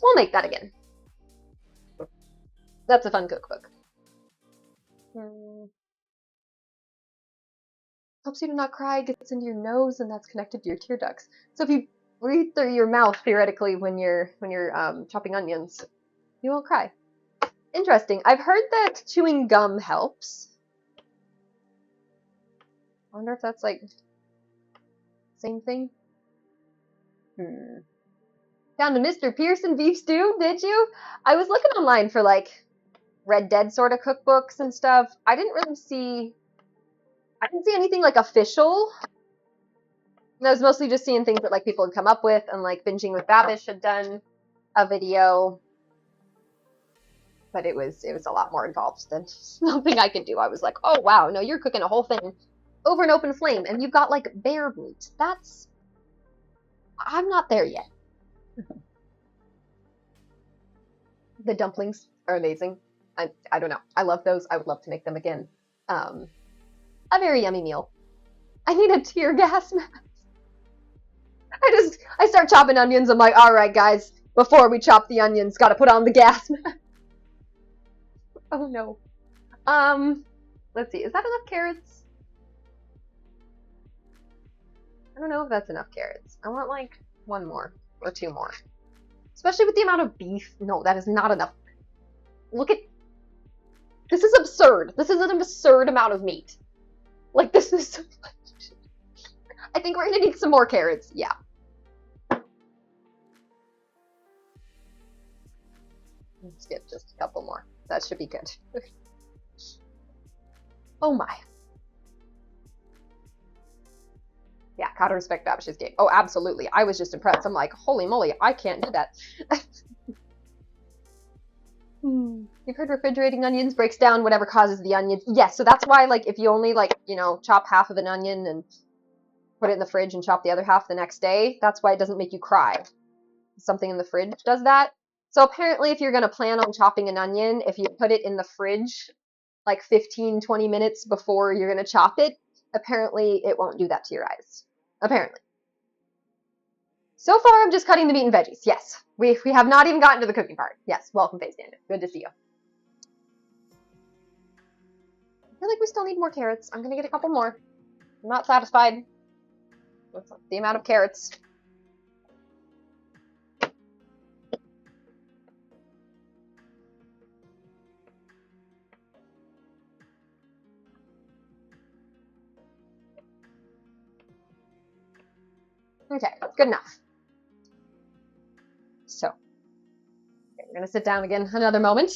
we'll make that again. That's a fun cookbook. Helps you to not cry, gets into your nose, and that's connected to your tear ducts. So if you breathe through your mouth, theoretically, when you're chopping onions, you won't cry. Interesting. I've heard that chewing gum helps. I wonder if that's same thing. Found a Mr. Pearson beef stew, did you? I was looking online for Red Dead sort of cookbooks and stuff. I didn't see anything official. I was mostly just seeing things that people had come up with, and Binging with Babish had done a video. But it was a lot more involved than something I could do. I was like, oh wow, no, you're cooking a whole thing over an open flame, and you've got bear meat. I'm not there yet. The dumplings are amazing. I don't know. I love those. I would love to make them again. A very yummy meal. I need a tear gas mask. I start chopping onions. I'm like, all right, guys, before we chop the onions, gotta put on the gas mask. Oh no. Let's see. Is that enough carrots? I don't know if that's enough carrots. I want 1 more or 2 more. Especially with the amount of beef. No, that is not enough. Look at... This is absurd. This is an absurd amount of meat. This is so much. I think we're gonna need some more carrots. Yeah. Let's get just a couple more. That should be good. Oh my. Yeah, gotta respect Babish's game. Oh, absolutely. I was just impressed. I'm like, holy moly, I can't do that. You've heard refrigerating onions breaks down whatever causes the onions. Yes, so that's why, if you only, chop half of an onion and put it in the fridge and chop the other half the next day, that's why it doesn't make you cry. Something in the fridge does that. So apparently if you're going to plan on chopping an onion, if you put it in the fridge 15-20 minutes before you're going to chop it, apparently it won't do that to your eyes. Apparently. So far I'm just cutting the meat and veggies. Yes. We have not even gotten to the cooking part. Yes. Welcome, Face Standard. Good to see you. I feel like we still need more carrots. I'm going to get a couple more. I'm not satisfied with the amount of carrots. Okay, good enough. So, okay, we're going to sit down again another moment.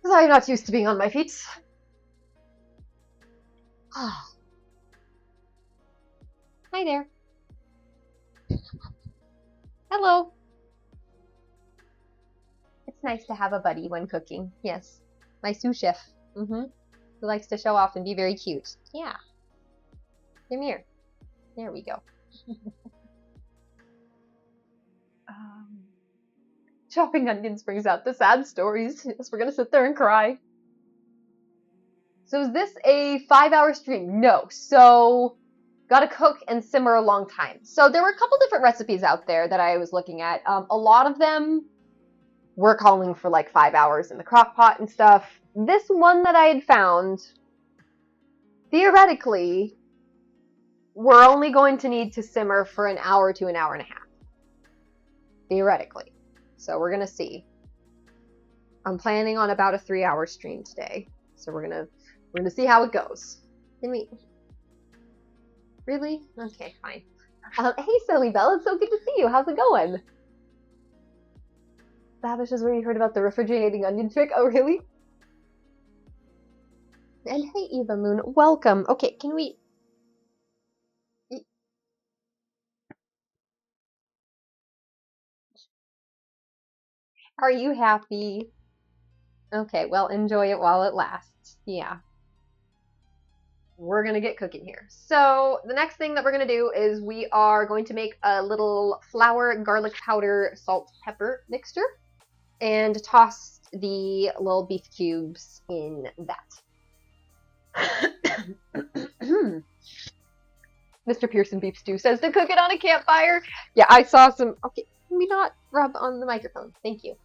Because I'm not used to being on my feet. Hi there. Hello. It's nice to have a buddy when cooking. Yes. My sous chef. Who likes to show off and be very cute. Yeah. Come here. There we go. Chopping onions brings out the sad stories. Yes, we're gonna sit there and cry. So is this a 5-hour stream? No. So gotta cook and simmer a long time. So there were a couple different recipes out there that I was looking at. A lot of them were calling for like 5 hours in the crock pot and stuff. This one that I had found, theoretically, we're only going to need to simmer for an hour to an hour and a half. Theoretically. So we're gonna see. I'm planning on about a 3-hour stream today. So we're gonna see how it goes. Can we? Really? Okay, fine. Hey, Silly Belle, it's so good to see you. How's it going? Babish is where you heard about the refrigerating onion trick. Oh, really? And hey, Eva Moon, welcome. Okay, can we? Are you happy? Okay, well, enjoy it while it lasts. Yeah. We're gonna get cooking here. So the next thing that we're gonna do is we are going to make a little flour, garlic powder, salt, pepper mixture and toss the little beef cubes in that. Mr. Pearson Beef Stew says to cook it on a campfire. Yeah, I saw some. Okay, can we not rub on the microphone? Thank you.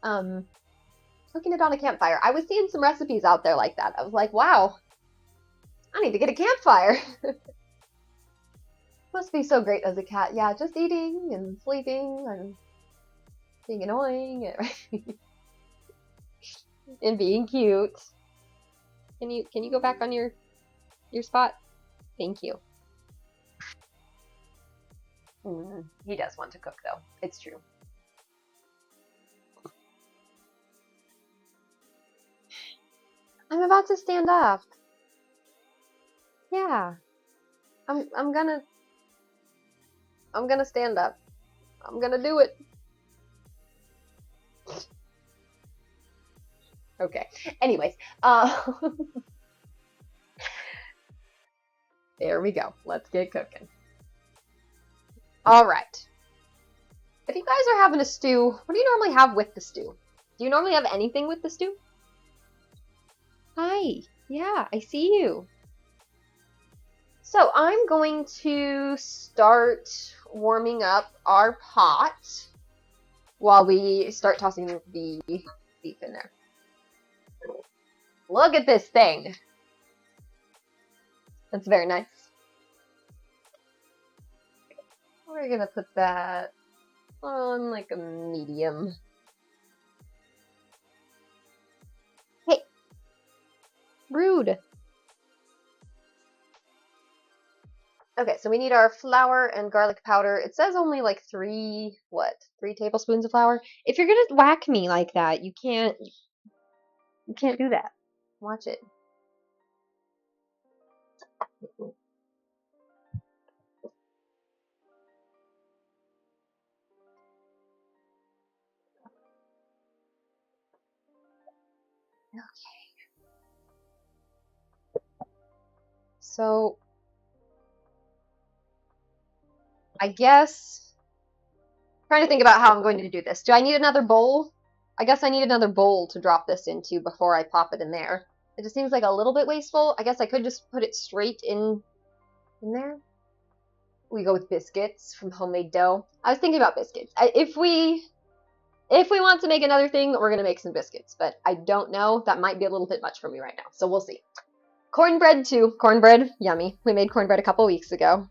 Cooking it on a campfire. I was seeing some recipes out there like that. I was like, wow, I need to get a campfire. Must be so great as a cat. Yeah, just eating and sleeping and being annoying and being cute. Can you go back on your spot? Thank you. He does want to cook though. It's true. I'm about to stand up. Yeah. I'm gonna stand up. I'm gonna do it. Okay. Anyways, there we go. Let's get cooking. All right. If you guys are having a stew, what do you normally have with the stew? Do you normally have anything with the stew? Hi. Yeah, I see you. So I'm going to start warming up our pot while we start tossing the beef in there. Look at this thing. That's very nice. We're gonna put that on like a medium. Hey, rude. Okay, so we need our flour and garlic powder. It says only like 3 tablespoons of flour. If you're gonna whack me like that, you can't do that. Watch it. Okay. So I guess I'm trying to think about how I'm going to do this. Do I need another bowl? I guess I need another bowl to drop this into before I pop it in there. It just seems like a little bit wasteful. I guess I could just put it straight in there. We go with biscuits from homemade dough. I was thinking about biscuits. If we want to make another thing, we're gonna make some biscuits. But I don't know. That might be a little bit much for me right now. So we'll see. Cornbread too. Cornbread, yummy. We made cornbread a couple weeks ago.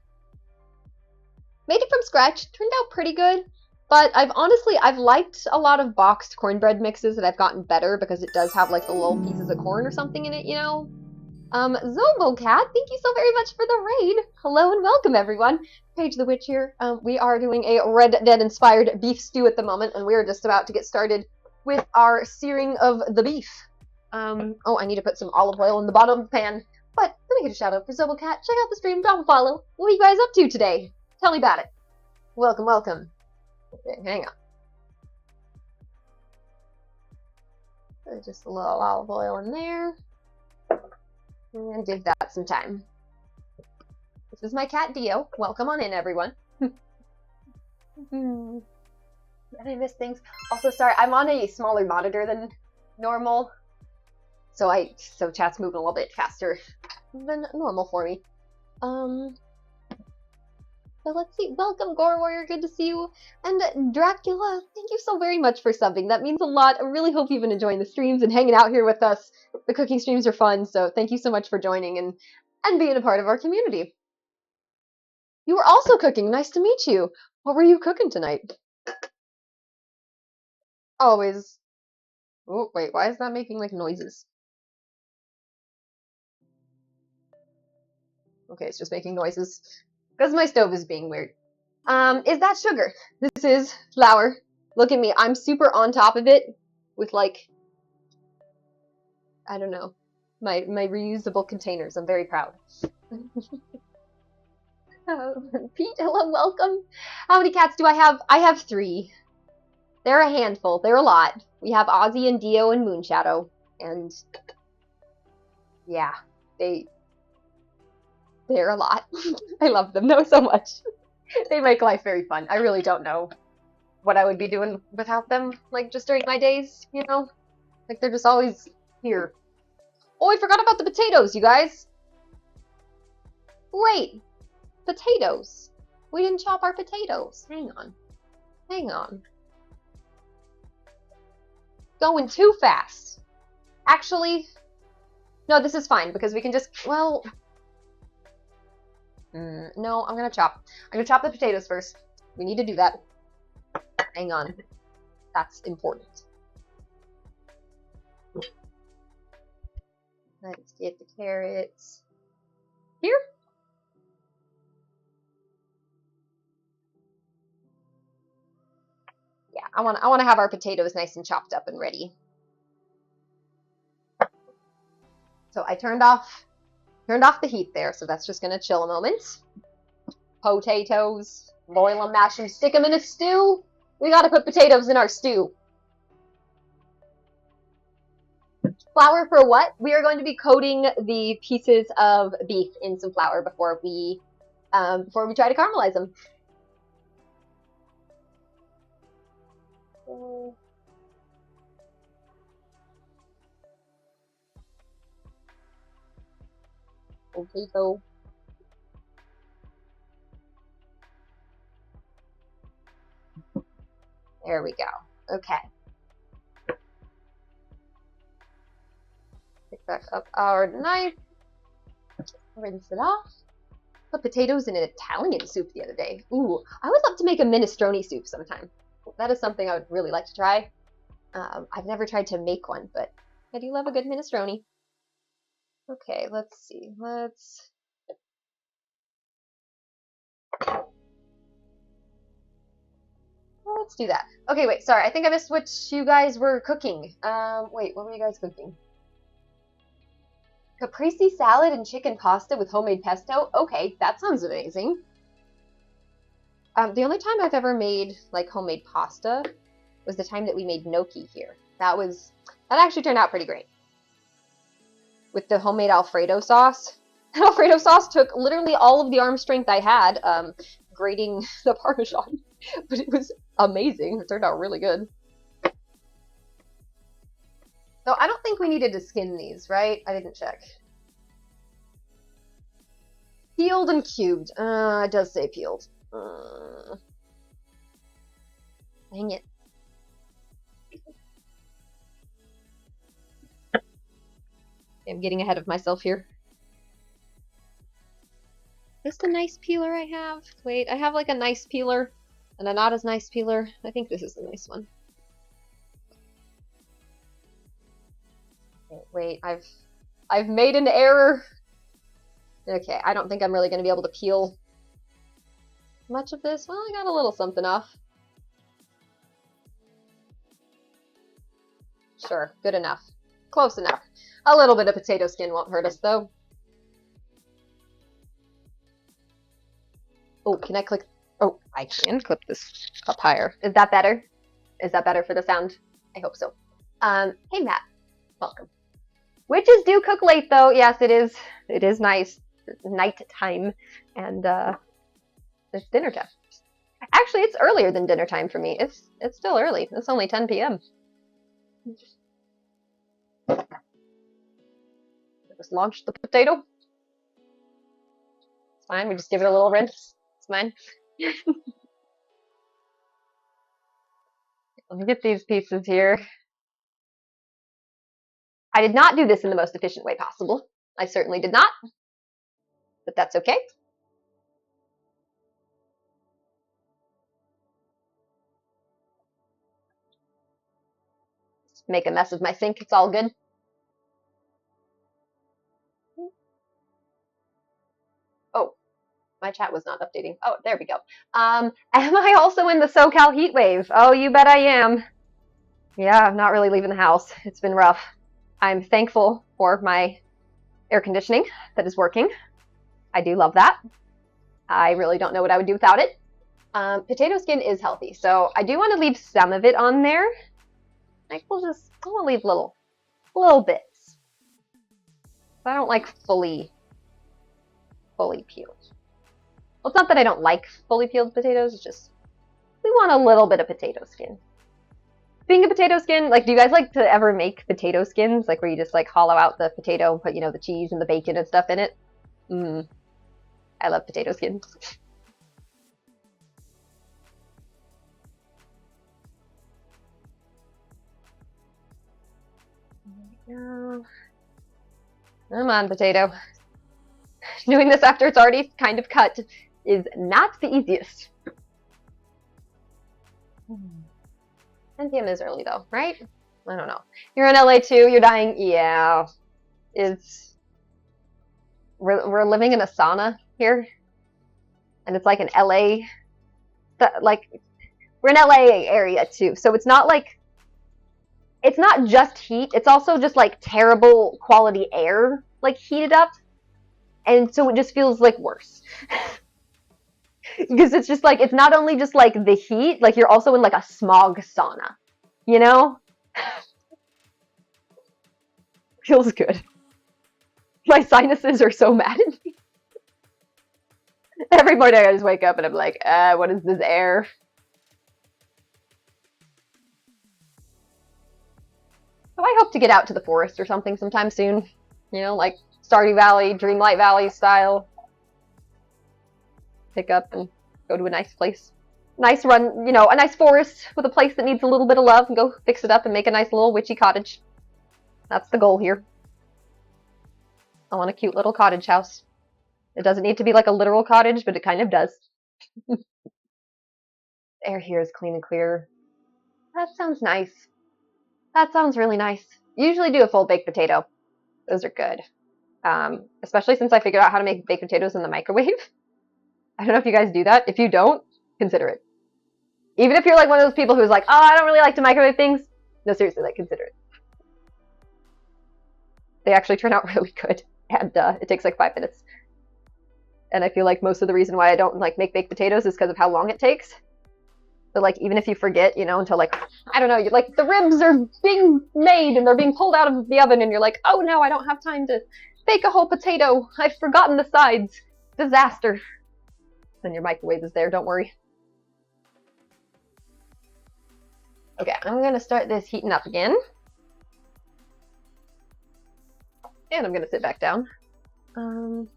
Made it from scratch. Turned out pretty good. But I've liked a lot of boxed cornbread mixes that I've gotten better because it does have like the little pieces of corn or something in it, you know? Zobocat, thank you so very much for the raid. Hello and welcome everyone. Paige the Witch here. We are doing a Red Dead inspired beef stew at the moment, and we're just about to get started with our searing of the beef. Oh, I need to put some olive oil in the bottom of the pan. But let me get a shout out for Zobelcat. Check out the stream, drop a follow. What are you guys up to today? Tell me about it. Welcome, welcome. Okay, hang on. Just a little olive oil in there. And give that some time. This is my cat Dio. Welcome on in, everyone. And I miss things. Also, sorry, I'm on a smaller monitor than normal. So chat's moving a little bit faster than normal for me. So let's see. Welcome, Gore Warrior. Good to see you. And Dracula, thank you so very much for subbing. That means a lot. I really hope you've been enjoying the streams and hanging out here with us. The cooking streams are fun, so thank you so much for joining and being a part of our community. You were also cooking. Nice to meet you. What were you cooking tonight? Always. Oh, wait. Why is that making, like, noises? Okay, it's just making noises. Because my stove is being weird. Is that sugar? This is flour. Look at me. I'm super on top of it with, like, I don't know, my reusable containers. I'm very proud. Pete, hello, welcome. How many cats do I have? I have 3. They're a handful. They're a lot. We have Ozzy and Dio and Moonshadow. And yeah, they're a lot. I love them though so much. They make life very fun. I really don't know what I would be doing without them, like just during my days, you know? Like they're just always here. Oh, I forgot about the potatoes, you guys. Wait, potatoes. We didn't chop our potatoes. Hang on. Hang on. Going too fast. Actually, no, this is fine because we can just, well, no, I'm gonna chop the potatoes first. We need to do that. Hang on. That's important. Let's get the carrots here. Yeah, I want to have our potatoes nice and chopped up and ready. So I turned off the heat there, so that's just gonna chill a moment. Potatoes, boil them, mash them, stick them in a stew. We gotta put potatoes in our stew. Flour for what? We are going to be coating the pieces of beef in some flour before we try to caramelize them. Potato. There we go. Okay. Pick back up our knife. Rinse it off. Put potatoes in an Italian soup the other day. Ooh, I would love to make a minestrone soup sometime. That is something I would really like to try. I've never tried to make one, but I do love a good minestrone. Okay, let's see. Let's do that. Okay, wait, sorry. I think I missed what you guys were cooking. Wait, what were you guys cooking? Caprese salad and chicken pasta with homemade pesto? Okay, that sounds amazing. The only time I've ever made, like, homemade pasta was the time that we made gnocchi here. That actually turned out pretty great. With the homemade Alfredo sauce. And Alfredo sauce took literally all of the arm strength I had grating the Parmesan. But it was amazing. It turned out really good. So I don't think we needed to skin these, right? I didn't check. Peeled and cubed. It does say peeled. Dang it. I'm getting ahead of myself here. Is this the nice peeler I have? Wait, I have like a nice peeler and a not as nice peeler. I think this is the nice one. Wait, I've made an error. Okay, I don't think I'm really going to be able to peel much of this. Well, I got a little something off. Sure, good enough. Close enough. A little bit of potato skin won't hurt us, though. Oh, can I click? Oh, I can clip this up higher. Is that better? Is that better for the sound? I hope so. Hey, Matt. Welcome. Witches do cook late, though. Yes, it is. It is nice. Night time. And, it's dinner time. Actually, it's earlier than dinner time for me. It's still early. It's only 10 p.m. Just launched the potato. It's fine. We just give it a little rinse. It's fine. Let me get these pieces here. I did not do this in the most efficient way possible. I certainly did not. But that's okay. Just make a mess of my sink. It's all good. Oh, my chat was not updating. Oh, there we go. Am I also in the SoCal heat wave? Oh, you bet I am. Yeah, I'm not really leaving the house. It's been rough. I'm thankful for my air conditioning that is working. I do love that. I really don't know what I would do without it. Potato skin is healthy, so I do want to leave some of it on there. I want to leave little bits. I don't like fully peeled. Well, it's not that I don't like fully peeled potatoes, it's just we want a little bit of potato skin. Speaking of potato skin, like, do you guys like to ever make potato skins? Like, where you just, like, hollow out the potato and put, the cheese and the bacon and stuff in it? I love potato skins. Come on, potato. Doing this after it's already kind of cut is not the easiest. 10 p.m. is early though, right? I don't know. You're in LA too, you're dying. Yeah. We're living in a sauna here. And it's like an LA, like, we're in LA area too. So it's not like, it's not just heat. It's also just like terrible quality air, like heated up. And so it just feels like worse. Because it's just like, it's not only just like the heat, like you're also in like a smog sauna, Feels good. My sinuses are so mad at me. Every morning I just wake up and I'm like, what is this air? So I hope to get out to the forest or something sometime soon. Like Stardew Valley, Dreamlight Valley style. Pick up and go to a nice place. Nice run, a nice forest with a place that needs a little bit of love and go fix it up and make a nice little witchy cottage. That's the goal here. I want a cute little cottage house. It doesn't need to be like a literal cottage, but it kind of does. The air here is clean and clear. That sounds nice. That sounds really nice. Usually do a full baked potato. Those are good. Especially since I figured out how to make baked potatoes in the microwave. I don't know if you guys do that. If you don't, consider it. Even if you're like one of those people who's like, oh, I don't really like to microwave things. No, seriously, like, consider it. They actually turn out really good. And it takes like 5 minutes. And I feel like most of the reason why I don't like make baked potatoes is because of how long it takes. But like, even if you forget, until like, I don't know, you're like, the ribs are being made and they're being pulled out of the oven and you're like, oh no, I don't have time to bake a whole potato. I've forgotten the sides. Disaster. Then your microwave is there, don't worry. Okay, I'm going to start this heating up again. And I'm going to sit back down. Hang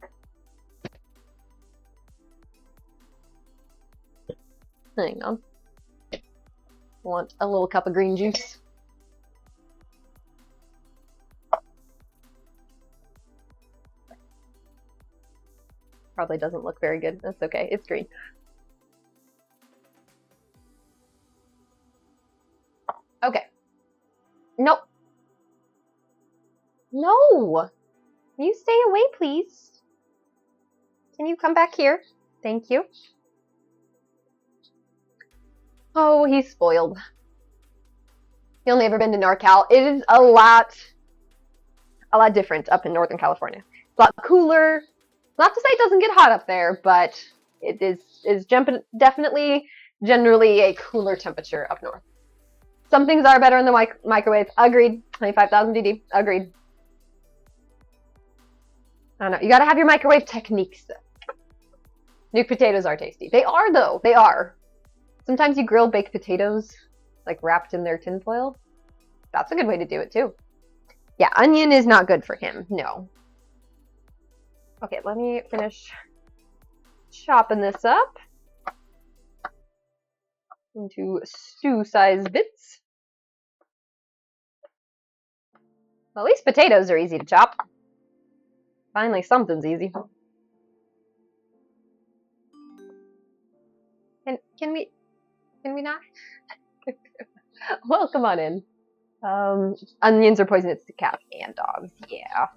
on. Want a little cup of green juice. Probably doesn't look very good. That's okay. It's green. Okay. Nope. No! Can you stay away, please? Can you come back here? Thank you. Oh, he's spoiled. He only ever been to NorCal. It is a lot a lot different up in Northern California. It's a lot cooler. Not to say it doesn't get hot up there, but it is definitely generally a cooler temperature up north. Some things are better in the microwave. Agreed. 25,000 DD. Agreed. I don't know. You gotta have your microwave techniques. Nuke potatoes are tasty. They are, though. They are. Sometimes you grill baked potatoes, like wrapped in their tinfoil. That's a good way to do it, too. Yeah, onion is not good for him. No. Okay, let me finish chopping this up into stew-sized bits. Well, at least potatoes are easy to chop. Finally, something's easy. Can we not? Well, come on in. Onions are poisonous to cats and dogs. Yeah.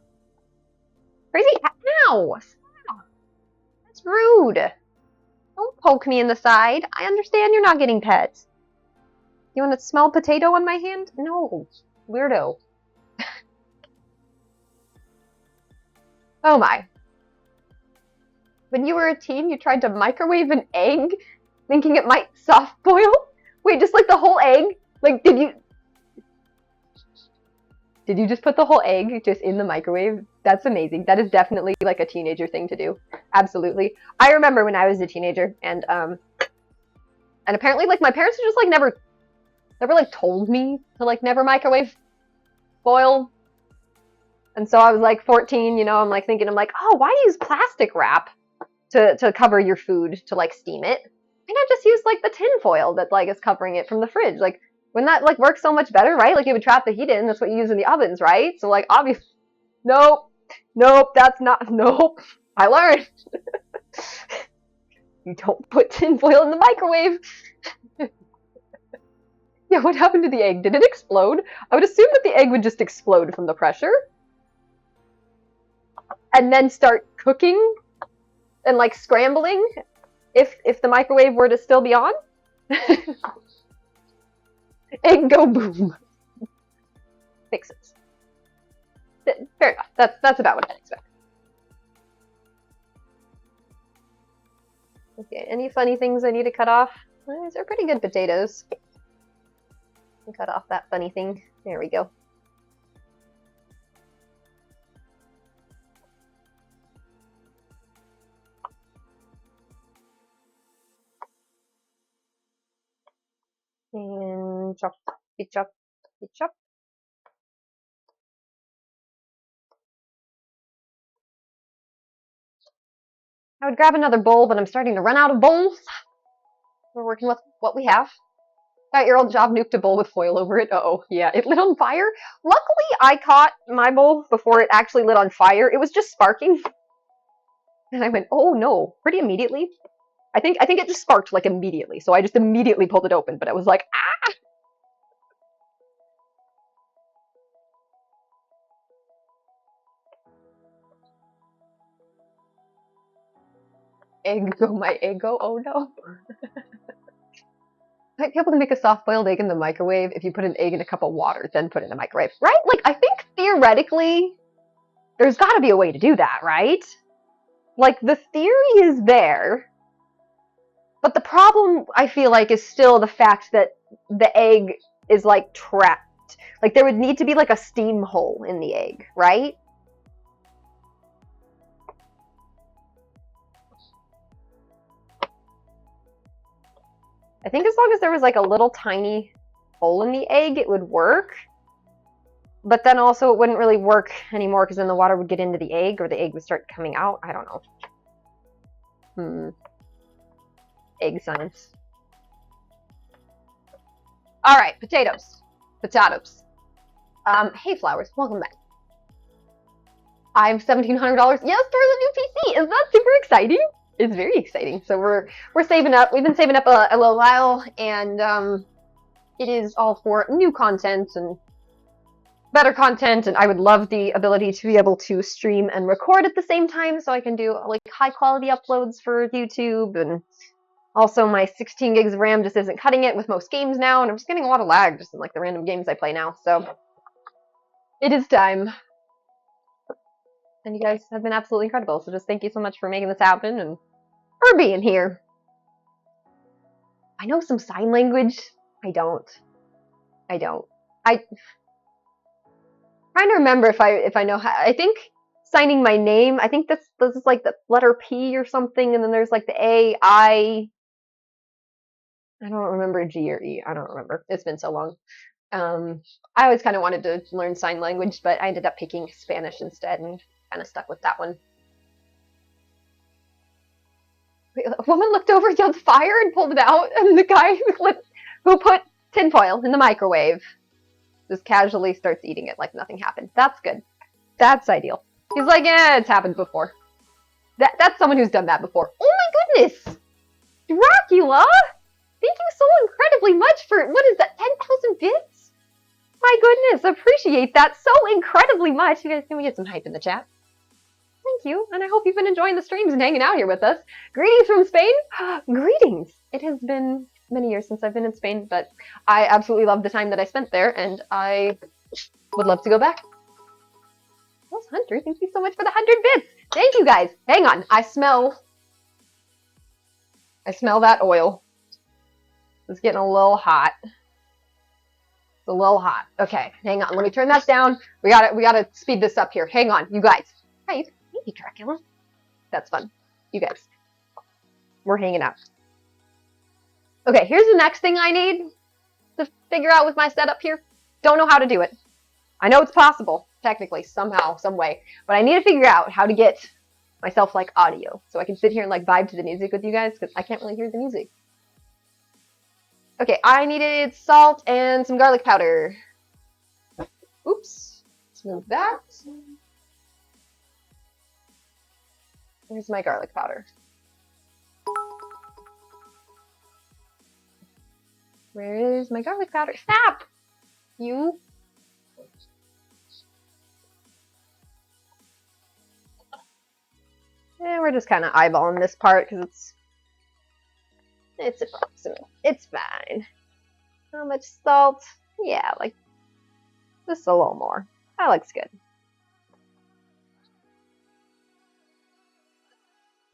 Crazy. Ow! That's rude. Don't poke me in the side. I understand you're not getting pets. You want to smell potato on my hand? No. Weirdo. Oh my. When you were a teen, you tried to microwave an egg, thinking it might soft boil? Wait, just like the whole egg? Like, did you just put the whole egg just in the microwave? That's amazing. That is definitely like a teenager thing to do. Absolutely. I remember when I was a teenager, and apparently like my parents just like never like told me to like never microwave boil. And so I was like 14, you know, I'm like thinking, I'm like, oh, why use plastic wrap to cover your food to like steam it? Why not just use like the tin foil that like is covering it from the fridge? Like, wouldn't that like work so much better, right? Like you would trap the heat in, that's what you use in the ovens, right? So like obviously, nope, that's not, nope. I learned. You don't put tin foil in the microwave. Yeah, what happened to the egg? Did it explode? I would assume that the egg would just explode from the pressure. And then start cooking and like scrambling if the microwave were to still be on. Egg go boom. Fixes. Fair enough. That's about what I'd expect. Okay, any funny things I need to cut off? These are pretty good potatoes. Cut off that funny thing. There we go. And chop, chop, chop. I would grab another bowl, but I'm starting to run out of bowls. We're working with what we have. Got your old job, nuked a bowl with foil over it. Uh-oh, yeah, it lit on fire. Luckily, I caught my bowl before it actually lit on fire. It was just sparking. And I went, oh no, pretty immediately. I think it just sparked like immediately, so I just immediately pulled it open, but I was like, ah! Eggo, my eggo, oh no. Might be able to make a soft-boiled egg in the microwave if you put an egg in a cup of water, then put it in the microwave, right? Like, I think theoretically, there's gotta be a way to do that, right? Like, the theory is there, but the problem, I feel like, is still the fact that the egg is, like, trapped. Like, there would need to be, like, a steam hole in the egg, right? I think as long as there was, like, a little tiny hole in the egg, it would work. But then also it wouldn't really work anymore because then the water would get into the egg or the egg would start coming out. I don't know. Egg science. Alright, potatoes. Potatoes. Hey, Flowers, welcome back. I have $1,700. Yes, for the new PC. Is that super exciting? It's very exciting. So we're saving up. We've been saving up a little while, and it is all for new content and better content. And I would love the ability to be able to stream and record at the same time, so I can do like high quality uploads for YouTube. And also my 16 gigs of RAM just isn't cutting it with most games now, and I'm just getting a lot of lag just in like the random games I play now. So it is time. And you guys have been absolutely incredible. So just thank you so much for making this happen and for being here. I know some sign language. I don't. I trying to remember if I know how. I think signing my name. I think this is like the letter P or something, and then there's like the A, I. I don't remember G or E. I don't remember. It's been so long. I always kind of wanted to learn sign language, but I ended up picking Spanish instead and kind of stuck with that one. A woman looked over, yelled fire, and pulled it out, and the guy who put tinfoil in the microwave just casually starts eating it like nothing happened. That's good. That's ideal. He's like, yeah, it's happened before. That's someone who's done that before. Oh my goodness! Dracula! Thank you so incredibly much for, what is that, 10,000 bits? My goodness, appreciate that so incredibly much. You guys, can we get some hype in the chat? Thank you, and I hope you've been enjoying the streams and hanging out here with us. Greetings from Spain. Greetings. It has been many years since I've been in Spain, but I absolutely love the time that I spent there, and I would love to go back. Well, Hunter, thank you so much for the 100 bits. Thank you, guys. Hang on. I smell that oil. It's getting a little hot. It's a little hot. Okay, hang on. Let me turn that down. We gotta speed this up here. Hang on, you guys. Right. Thank you, Dracula. That's fun. You guys. We're hanging out. Okay, here's the next thing I need to figure out with my setup here. Don't know how to do it. I know it's possible, technically, somehow, some way, but I need to figure out how to get myself like audio so I can sit here and like vibe to the music with you guys because I can't really hear the music. Okay, I needed salt and some garlic powder. Oops. Let's move that. Here's my garlic powder. Where is my garlic powder? Stop! You. And we're just kind of eyeballing this part because it's approximate. It's fine. How much salt? Yeah, like just a little more. That looks good.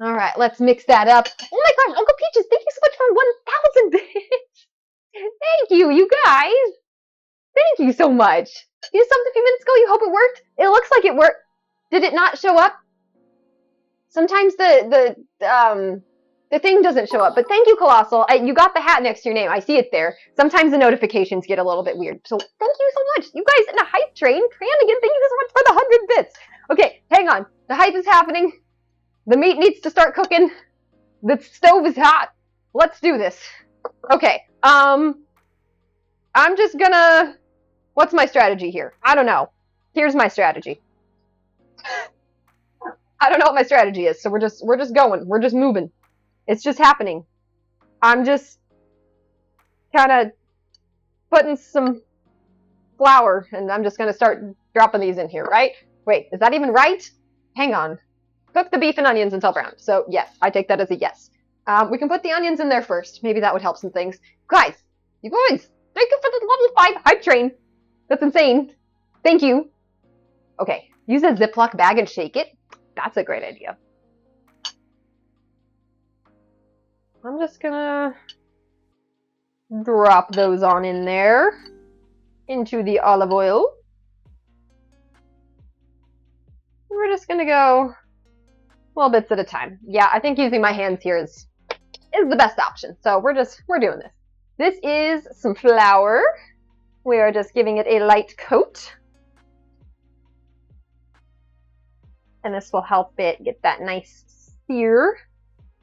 All right, let's mix that up. Oh my gosh, Uncle Peaches, thank you so much for 1,000 bits. Thank you, you guys. Thank you so much. You did something a few minutes ago. You hope it worked? It looks like it worked. Did it not show up? Sometimes the thing doesn't show up. But thank you, Colossal. You got the hat next to your name. I see it there. Sometimes the notifications get a little bit weird. So thank you so much. You guys in a hype train. Trannigan, thank you so much for the 100 bits. Okay, hang on. The hype is happening. The meat needs to start cooking. The stove is hot. Let's do this. Okay. I'm just gonna... What's my strategy here? I don't know. Here's my strategy. I don't know what my strategy is, so we're just going. We're just moving. It's just happening. I'm just kind of putting some flour, and I'm just gonna start dropping these in here, right? Wait, is that even right? Hang on. Cook the beef and onions until brown. So yes, I take that as a yes. We can put the onions in there first. Maybe that would help some things. Guys, you guys, thank you for the level 5 hype train. That's insane. Thank you. Okay, use a Ziploc bag and shake it. That's a great idea. I'm just gonna drop those on in there into the olive oil. We're just gonna go little bits at a time. Yeah, I think using my hands here is the best option. So we're doing this. This is some flour. We are just giving it a light coat. And this will help it get that nice sear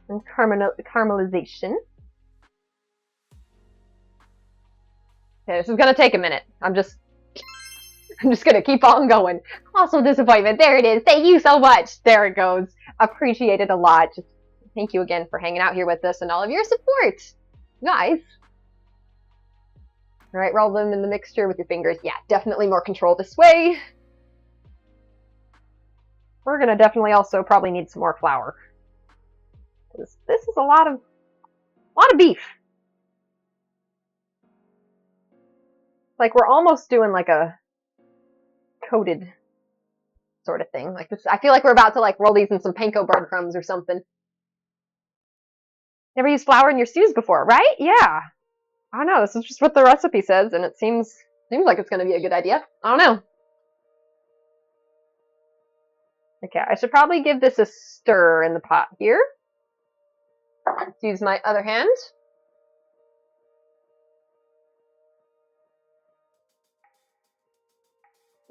and caramelization. Okay, this is gonna take a minute. I'm just gonna keep on going. Also disappointment. There it is. Thank you so much. There it goes. Appreciate it a lot. Just thank you again for hanging out here with us and all of your support. Guys. Alright, roll them in the mixture with your fingers. Yeah, definitely more control this way. We're gonna definitely also probably need some more flour. This is a lot of beef. Like we're almost doing like a coated sort of thing. Like this, I feel like we're about to like roll these in some panko breadcrumbs or something. Never used flour in your stews before, right? Yeah. I don't know. This is just what the recipe says, and it seems like it's going to be a good idea. I don't know. Okay, I should probably give this a stir in the pot here. Let's use my other hand.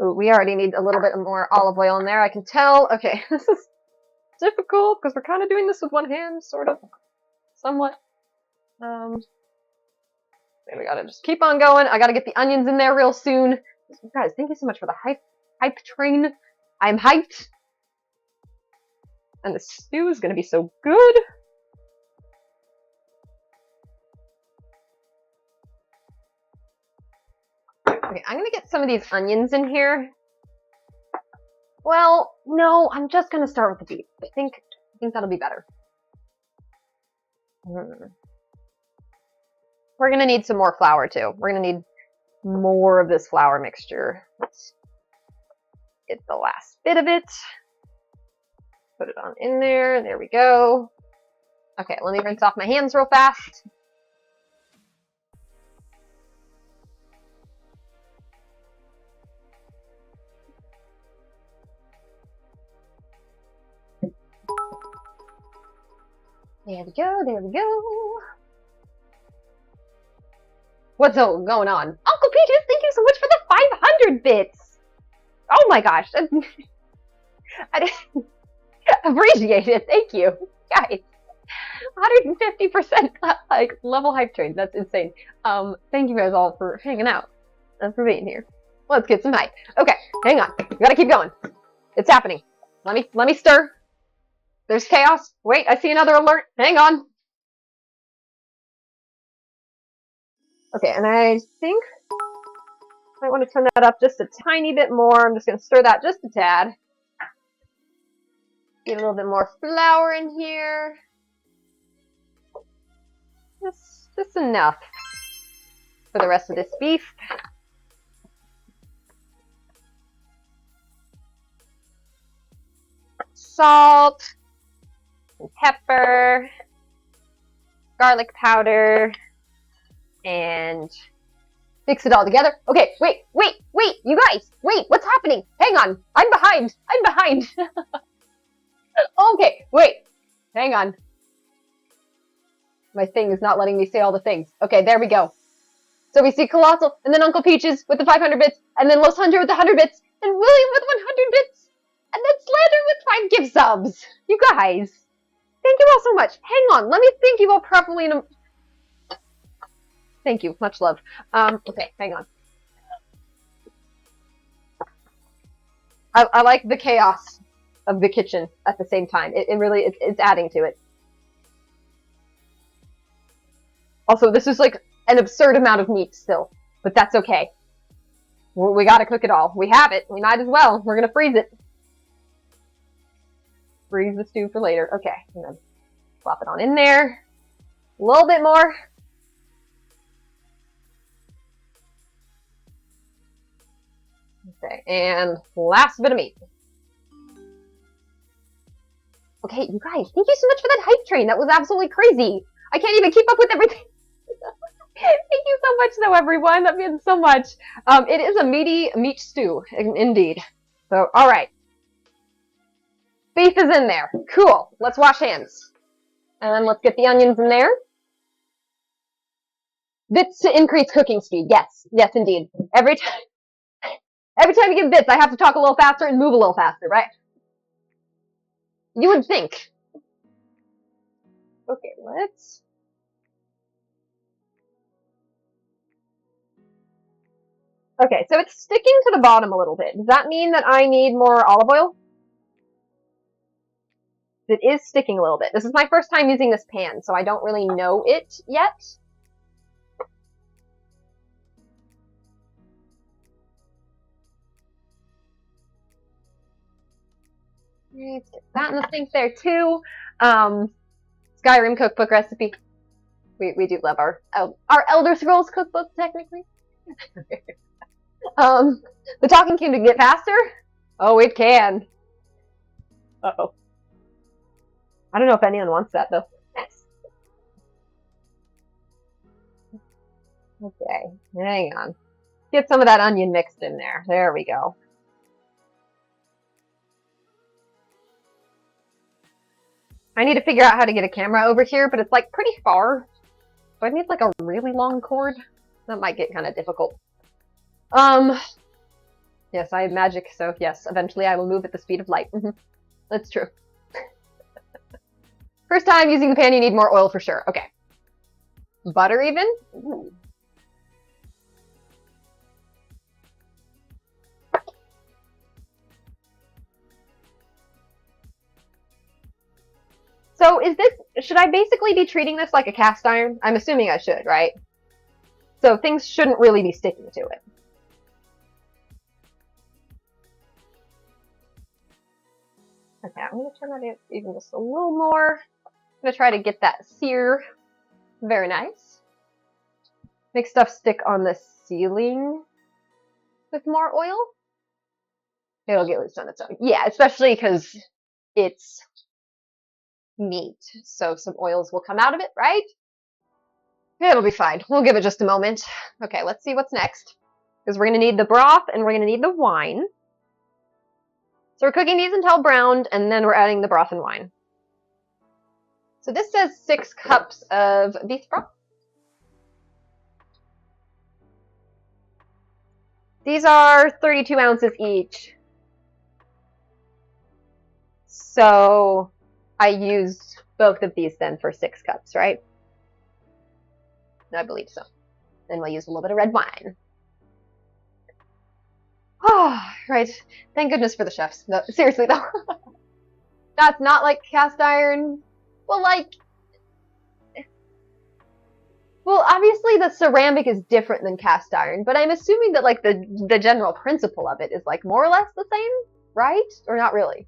Ooh, we already need a little bit more olive oil in there. I can tell. Okay, this is difficult because we're kind of doing this with one hand, sort of, somewhat. We gotta just keep on going. I gotta get the onions in there real soon. Guys, thank you so much for the hype train. I'm hyped. And the stew is gonna be so good. Okay, I'm gonna get some of these onions in here. Well, no, I'm just gonna start with the beef. I think that'll be better. We're gonna need some more flour too. We're gonna need more of this flour mixture. Let's get the last bit of it. Put it on in there. There we go. Okay, let me rinse off my hands real fast. There we go, there we go. What's going on? Uncle Peaches, thank you so much for the 500 bits! Oh my gosh. I appreciate it, thank you. Guys, 150% like level hype train, that's insane. Thank you guys all for hanging out and for being here. Let's get some hype. Okay, hang on, we gotta keep going. It's happening. Let me stir. There's chaos. Wait, I see another alert. Hang on. Okay, and I think I want to turn that up just a tiny bit more. I'm just going to stir that just a tad. Get a little bit more flour in here. Just enough for the rest of this beef. Salt, and pepper, garlic powder, and mix it all together. Okay, wait, you guys, wait, what's happening? Hang on, I'm behind. Okay, wait, hang on. My thing is not letting me say all the things. Okay, there we go. So we see Colossal, and then Uncle Peaches with the 500 bits, and then Los Hunter with the 100 bits, and William with 100 bits, and then Slander with 5 gift subs. You guys, thank you all so much. Hang on, let me thank you all properly in a... Thank you, much love. Okay, hang on. I like the chaos of the kitchen at the same time. It really, it's adding to it. Also, this is like an absurd amount of meat still, but that's okay. We gotta cook it all. We have it. We might as well. We're gonna freeze it. Freeze the stew for later. Okay, and then plop it on in there. A little bit more. Okay, and last bit of meat. Okay, you guys, thank you so much for that hype train. That was absolutely crazy. I can't even keep up with everything. Thank you so much, though, everyone. That means so much. It is a meaty meat stew, indeed. So, all right. Beef is in there. Cool. Let's wash hands. And let's get the onions in there. Bits to increase cooking speed. Yes. Yes, indeed. Every time you give bits, I have to talk a little faster and move a little faster, right? You would think. Okay, let's... Okay, so it's sticking to the bottom a little bit. Does that mean that I need more olive oil? It is sticking a little bit. This is my first time using this pan, so I don't really know it yet. Let's get that in the sink there too. Skyrim cookbook recipe. We do love our Elder Scrolls cookbook, technically. The talking came to get faster. Oh, it can. Uh-oh. I don't know if anyone wants that, though. Okay, hang on. Get some of that onion mixed in there. There we go. I need to figure out how to get a camera over here, but it's like pretty far. So I need like a really long cord. That might get kind of difficult. Yes, I have magic, so yes, eventually I will move at the speed of light. That's true. First time using the pan, you need more oil for sure. Okay. Butter even? Ooh. So is this, should I basically be treating this like a cast iron? I'm assuming I should, right? So things shouldn't really be sticking to it. Okay, I'm going to turn that even just a little more. I'm going to try to get that sear. Very nice. Make stuff stick on the ceiling with more oil. It'll get loose on its own. Yeah, especially because it's meat. So some oils will come out of it, right? It'll be fine. We'll give it just a moment. Okay, let's see what's next. Because we're going to need the broth and we're going to need the wine. So we're cooking these until browned, and then we're adding the broth and wine. So this says 6 cups of beef broth. These are 32 ounces each. So I used both of these then for 6 cups, right? I believe so. Then we'll use a little bit of red wine. Oh, right. Thank goodness for the chefs. No, seriously though. That's not like cast iron. Well, obviously the ceramic is different than cast iron, but I'm assuming that like the general principle of it is like more or less the same, right? Or not really?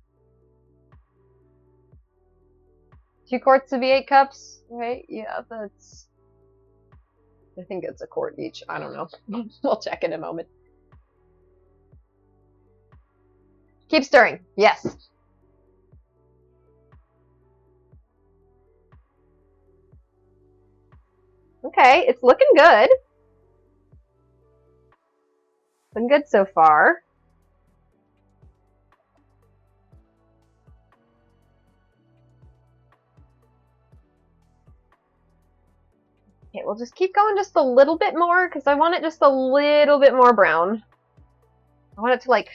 2 quarts to be 8 cups, right? Yeah, that's. I think it's a quart each. I don't know. We'll check in a moment. Keep stirring. Yes. Okay, it's looking good. Been good so far. Okay, we'll just keep going just a little bit more because I want it just a little bit more brown. I want it to like.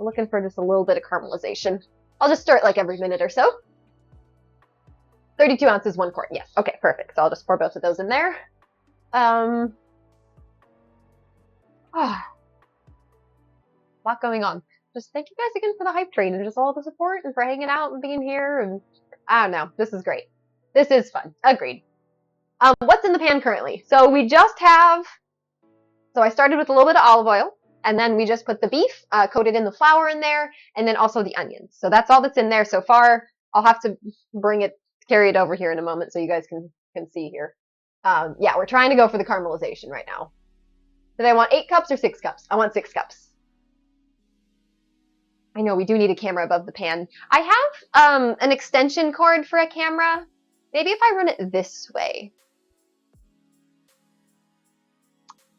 I'm looking for just a little bit of caramelization. I'll just stir it like every minute or so. 32 ounces, 1 quart. Yes. Okay, perfect. So I'll just pour both of those in there. A lot going on. Just thank you guys again for the hype train and just all the support and for hanging out and being here. And I don't know. This is great. This is fun. Agreed. What's in the pan currently? So we just have. So I started with a little bit of olive oil. And then we just put the beef, coated in the flour in there, and then also the onions. So that's all that's in there so far. I'll have to carry it over here in a moment so you guys can see here. Yeah, we're trying to go for the caramelization right now. Did I want 8 cups or 6 cups? I want 6 cups. I know we do need a camera above the pan. I have an extension cord for a camera. Maybe if I run it this way.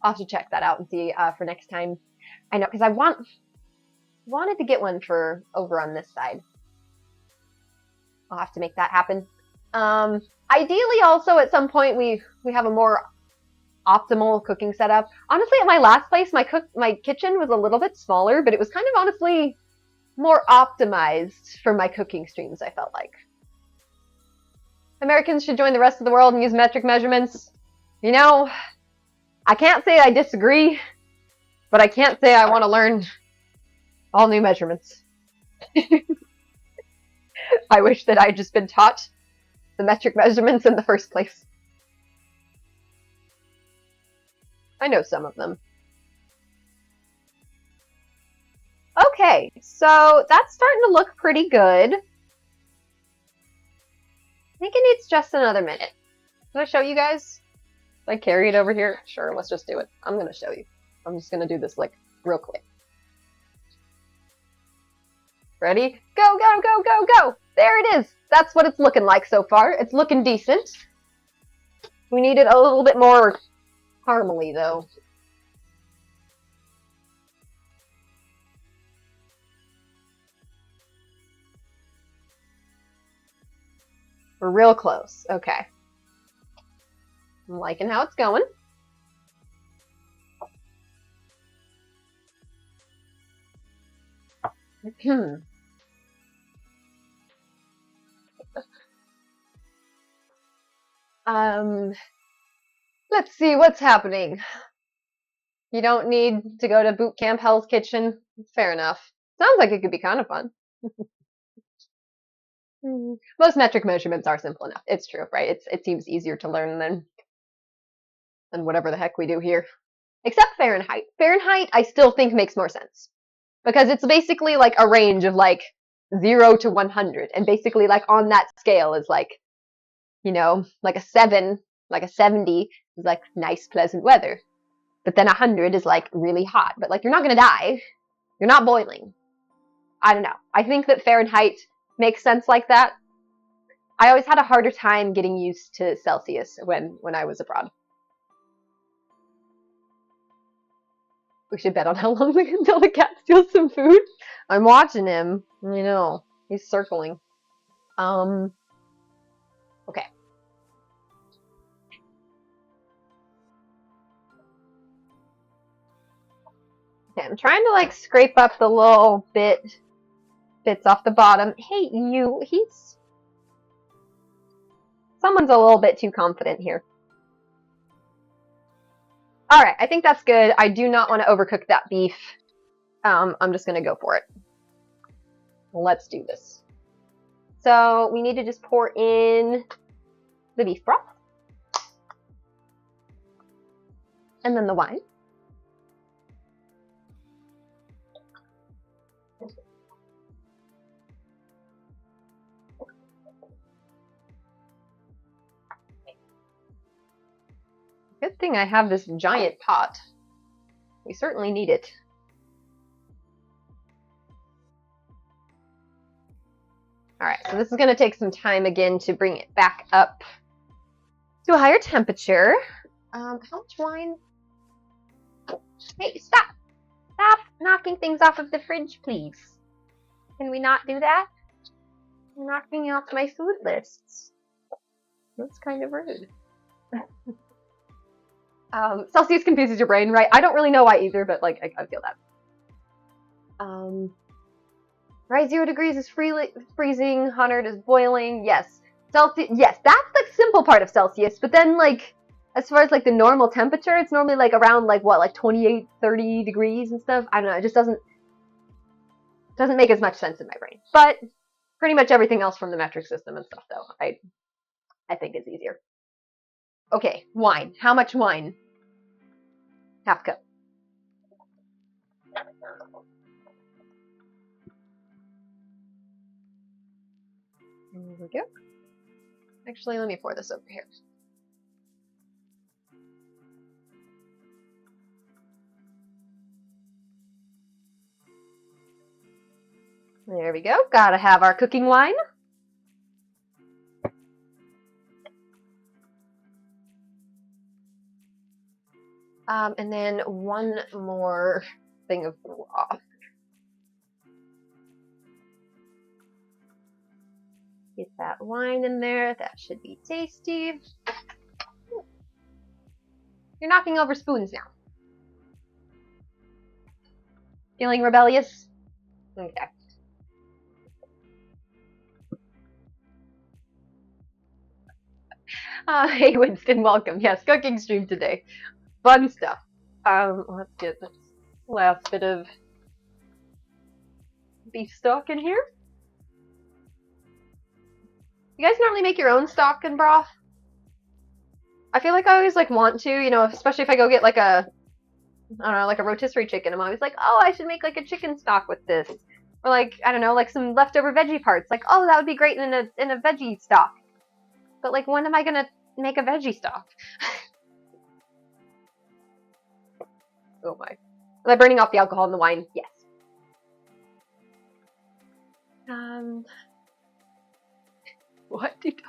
I'll have to check that out and see for next time. I know, because I wanted to get one for over on this side. I'll have to make that happen. Ideally, also at some point we have a more optimal cooking setup. Honestly, at my last place, my kitchen was a little bit smaller, but it was kind of honestly more optimized for my cooking streams. I felt like Americans should join the rest of the world and use metric measurements. You know, I can't say I disagree. But I can't say I want to learn all new measurements. I wish that I'd just been taught the metric measurements in the first place. I know some of them. Okay, so that's starting to look pretty good. I think it needs just another minute. Can I show you guys? Should I carry it over here? Sure, let's just do it. I'm going to show you. I'm just going to do this like real quick. Ready? Go, go, go, go, go! There it is! That's what it's looking like so far. It's looking decent. We needed a little bit more caramely, though. We're real close. Okay. I'm liking how it's going. Let's see what's happening. You don't need to go to boot camp Hell's Kitchen. Fair enough. Sounds like it could be kind of fun. Most metric measurements are simple enough. It's true, right? It seems easier to learn than whatever the heck we do here. Except Fahrenheit. Fahrenheit, I still think makes more sense. Because it's basically like a range of like 0 to 100. And basically like on that scale is like, you know, like a 7, like a 70 is like nice, pleasant weather. But then 100 is like really hot. But like you're not going to die. You're not boiling. I don't know. I think that Fahrenheit makes sense like that. I always had a harder time getting used to Celsius when I was abroad. We should bet on how long until the cat steals some food. I'm watching him. You know, he's circling. Okay. Okay, I'm trying to like scrape up the little bits off the bottom. Hey, someone's a little bit too confident here. All right, I think that's good. I do not want to overcook that beef. I'm just going to go for it. Let's do this. So we need to just pour in the beef broth. And then the wine. Good thing I have this giant pot. We certainly need it. All right, so this is going to take some time again to bring it back up to a higher temperature. How much wine? Hey, stop! Stop knocking things off of the fridge, please. Can we not do that? You're knocking off my food lists. That's kind of rude. Celsius confuses your brain, right? I don't really know why either, but like I feel that. Right, 0 degrees is freezing, 100 is boiling. Yes, Celsius. Yes, that's the simple part of Celsius. But then, like, as far as like the normal temperature, it's normally like around like what, like 28, 30 degrees and stuff. I don't know. It just doesn't make as much sense in my brain. But pretty much everything else from the metric system and stuff, though, I think is easier. Okay, wine. How much wine? Half cup. There we go. Actually, let me pour this over here. There we go. Gotta have our cooking wine. And then one more thing of broth. Get that wine in there. That should be tasty. You're knocking over spoons now. Feeling rebellious? Okay. Hey Winston, welcome. Yes, cooking stream today. Fun stuff. Let's get this last bit of beef stock in here. You guys normally make your own stock and broth? I feel like I always like want to, you know, especially if I go get like a, I don't know, like a rotisserie chicken. I'm always like, oh, I should make like a chicken stock with this, or like I don't know, like some leftover veggie parts. Like, oh, that would be great in a veggie stock. But like, when am I gonna make a veggie stock? Oh my! Am I burning off the alcohol in the wine? Yes. What did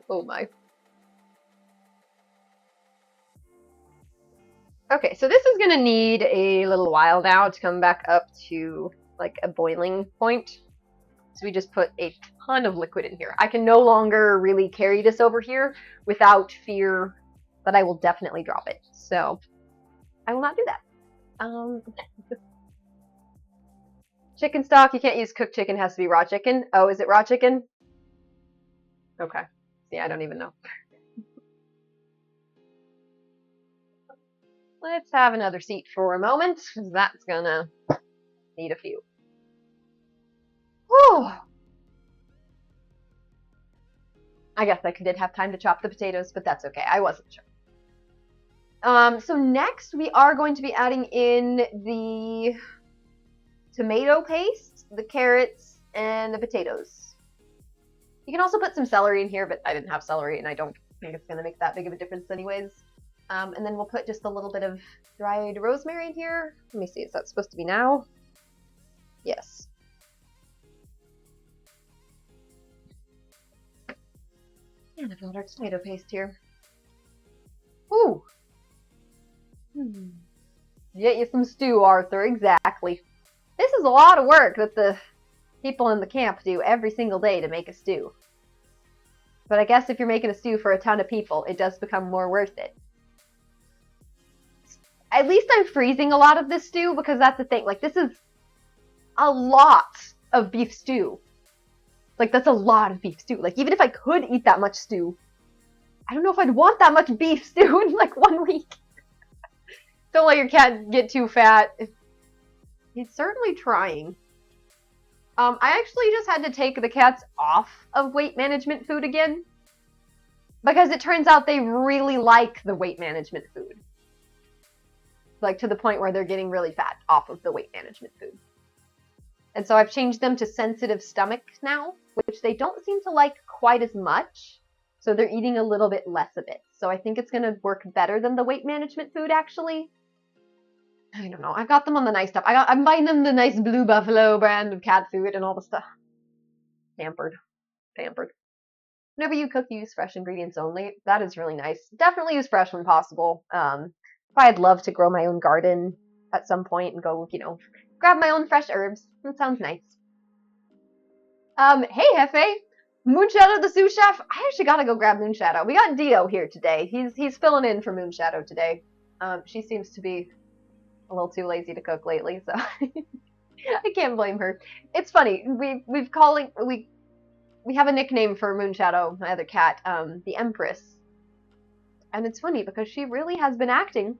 oh my. Okay, so this is gonna need a little while now to come back up to like a boiling point. So we just put a ton of liquid in here. I can no longer really carry this over here without fear that I will definitely drop it. So I will not do that. Chicken stock, you can't use cooked chicken, it has to be raw chicken. Oh, is it raw chicken? Okay. Yeah, I don't even know. Let's have another seat for a moment, because that's gonna need a few. Whew. I guess I did have time to chop the potatoes, but that's okay. I wasn't sure. So next we are going to be adding in the tomato paste, the carrots, and the potatoes. You can also put some celery in here, but I didn't have celery, and I don't think it's going to make that big of a difference anyways. And then we'll put just a little bit of dried rosemary in here. Let me see, is that supposed to be now? Yes. And I've got our tomato paste here. Ooh! Get you some stew, Arthur, exactly. This is a lot of work that the people in the camp do every single day to make a stew. But I guess if you're making a stew for a ton of people, it does become more worth it. At least I'm freezing a lot of this stew, because that's the thing. Like, this is a lot of beef stew. Like, that's a lot of beef stew. Like, even if I could eat that much stew, I don't know if I'd want that much beef stew in, like, 1 week. Don't let your cat get too fat. He's certainly trying. I actually just had to take the cats off of weight management food again, because it turns out they really like the weight management food. Like, to the point where they're getting really fat off of the weight management food. And so I've changed them to sensitive stomach now, which they don't seem to like quite as much. So they're eating a little bit less of it. So I think it's going to work better than the weight management food, actually. I don't know. I've got them on the nice stuff. I'm buying them the nice Blue Buffalo brand of cat food and all the stuff. Pampered. Whenever you cook, use fresh ingredients only. That is really nice. Definitely use fresh when possible. I'd love to grow my own garden at some point and go, grab my own fresh herbs. That sounds nice. Hey, Hefe. Moonshadow the sous chef. I actually gotta go grab Moonshadow. We got Dio here today. He's filling in for Moonshadow today. She seems to be a little too lazy to cook lately, so I can't blame her. It's funny. We have a nickname for Moonshadow, my other cat, the Empress. And it's funny because she really has been acting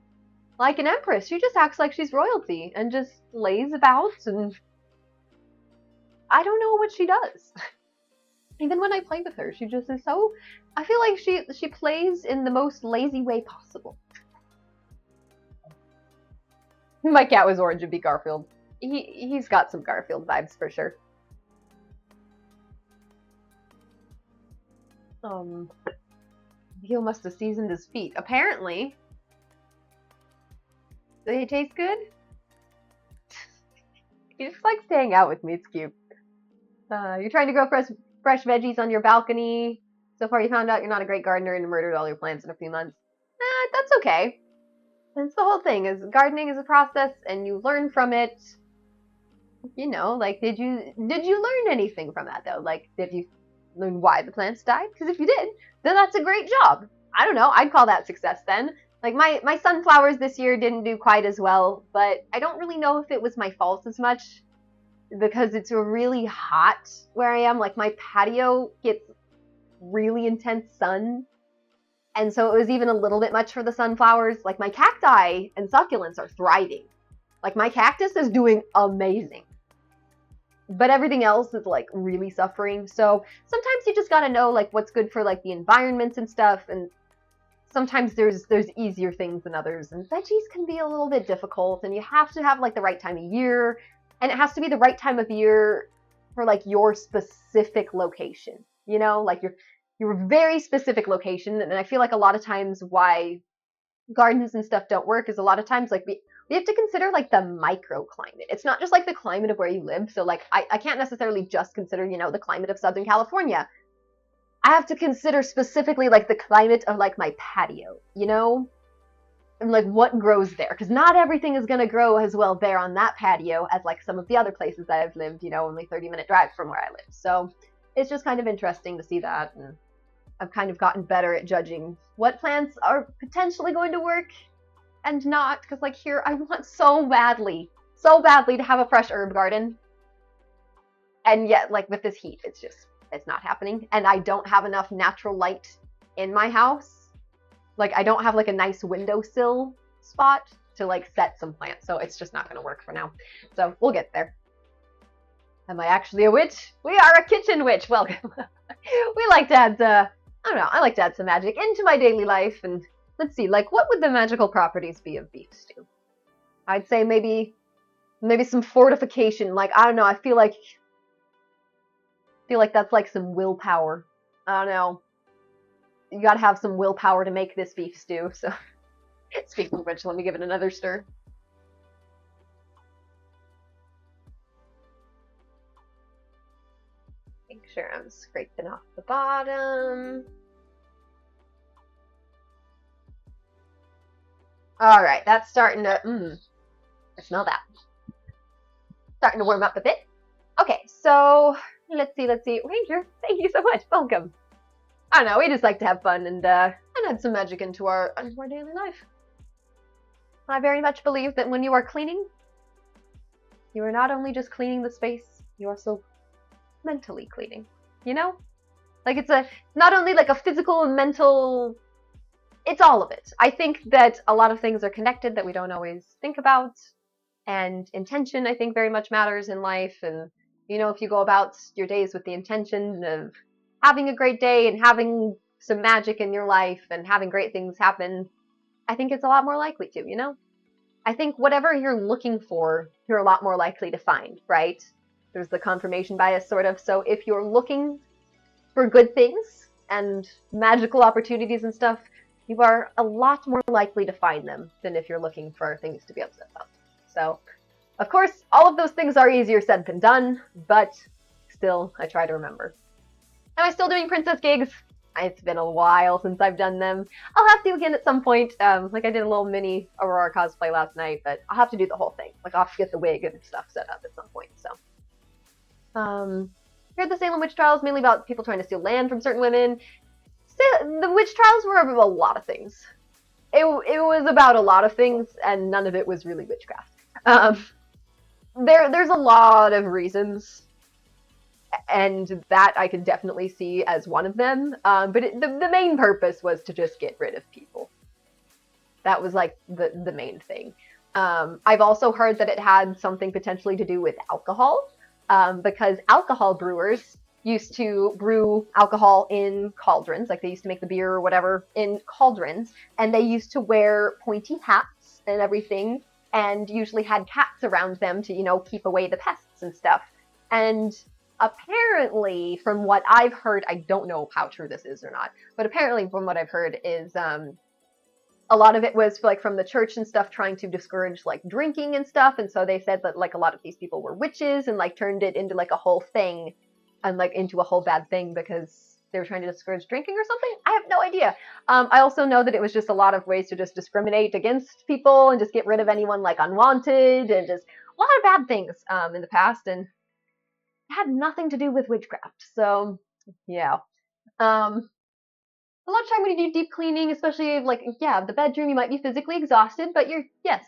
like an empress. She just acts like she's royalty and just lays about, and I don't know what she does. Even when I play with her, she just is so... I feel like she plays in the most lazy way possible. My cat was Orange and be Garfield. He's got some Garfield vibes for sure. He must have seasoned his feet. Apparently. Do they taste good? He just likes to hang out with me. It's cute. You're trying to grow fresh veggies on your balcony. So far you found out you're not a great gardener and murdered all your plants in a few months. That's okay. That's the whole thing, is gardening is a process and you learn from it. Like, did you learn anything from that though? Like, did you learn why the plants died? Because if you did, then that's a great job. I don't know, I'd call that success then. Like, my sunflowers this year didn't do quite as well, but I don't really know if it was my fault as much, because it's really hot where I am. Like, my patio gets really intense sun, and so it was even a little bit much for the sunflowers. Like, my cacti and succulents are thriving. Like, my cactus is doing amazing. But everything else is, like, really suffering. So sometimes you just gotta know, like, what's good for, like, the environments and stuff. And sometimes there's easier things than others. And veggies can be a little bit difficult. And you have to have, like, the right time of year. And it has to be the right time of year for, like, your specific location. Like, your very specific location. And I feel like a lot of times why gardens and stuff don't work is a lot of times, like, we have to consider like the microclimate. It's not just like the climate of where you live. So like I can't necessarily just consider, the climate of Southern California. I have to consider specifically like the climate of like my patio, and like what grows there, because not everything is going to grow as well there on that patio as like some of the other places that I've lived, only 30-minute drive from where I live. So it's just kind of interesting to see that, and I've kind of gotten better at judging what plants are potentially going to work and not, because like here I want so badly to have a fresh herb garden, and yet like with this heat it's not happening, and I don't have enough natural light in my house. Like I don't have like a nice windowsill spot to like set some plants, so it's just not going to work for now. So we'll get there. Am I actually a witch? We are a kitchen witch. Welcome. We like to add, I don't know, I like to add some magic into my daily life, and let's see, like what would the magical properties be of beef stew? I'd say maybe some fortification. Like I don't know, I feel like that's like some willpower. I don't know. You gotta have some willpower to make this beef stew. So, speaking of which, let me give it another stir. Make sure I'm scraping off the bottom. All right, that's starting to. I smell that. Starting to warm up a bit. Okay, so let's see. Ranger, thank you so much. Welcome. I don't know, we just like to have fun and add some magic into our daily life. I very much believe that when you are cleaning, you are not only just cleaning the space, you're also mentally cleaning, Like it's not only like a physical and mental, it's all of it. I think that a lot of things are connected that we don't always think about, and intention I think very much matters in life, and if you go about your days with the intention of having a great day and having some magic in your life and having great things happen, I think it's a lot more likely to, I think whatever you're looking for, you're a lot more likely to find, right? There's the confirmation bias sort of. So if you're looking for good things and magical opportunities and stuff, you are a lot more likely to find them than if you're looking for things to be upset about. So, of course, all of those things are easier said than done, but still, I try to remember. Am I still doing princess gigs? It's been a while since I've done them. I'll have to again at some point. Like I did a little mini Aurora cosplay last night, but I'll have to do the whole thing. Like I'll have to get the wig and stuff set up at some point. So, heard the Salem witch trials mainly about people trying to steal land from certain women. The witch trials were about a lot of things. It was about a lot of things, and none of it was really witchcraft. There's a lot of reasons, and that I could definitely see as one of them. But the main purpose was to just get rid of people. That was like the main thing. I've also heard that it had something potentially to do with alcohol, because alcohol brewers used to brew alcohol in cauldrons, like they used to make the beer or whatever in cauldrons, and they used to wear pointy hats and everything, and usually had cats around them to, keep away the pests and stuff. And apparently, from what I've heard, I don't know how true this is or not, but apparently from what I've heard is a lot of it was like from the church and stuff trying to discourage like drinking and stuff. And so they said that like a lot of these people were witches and like turned it into like a whole thing and like into a whole bad thing because they were trying to discourage drinking or something. I have no idea. I also know that it was just a lot of ways to just discriminate against people and just get rid of anyone like unwanted and just a lot of bad things in the past, and it had nothing to do with witchcraft. So yeah. A lot of time when you do deep cleaning, especially like, yeah, the bedroom, you might be physically exhausted, but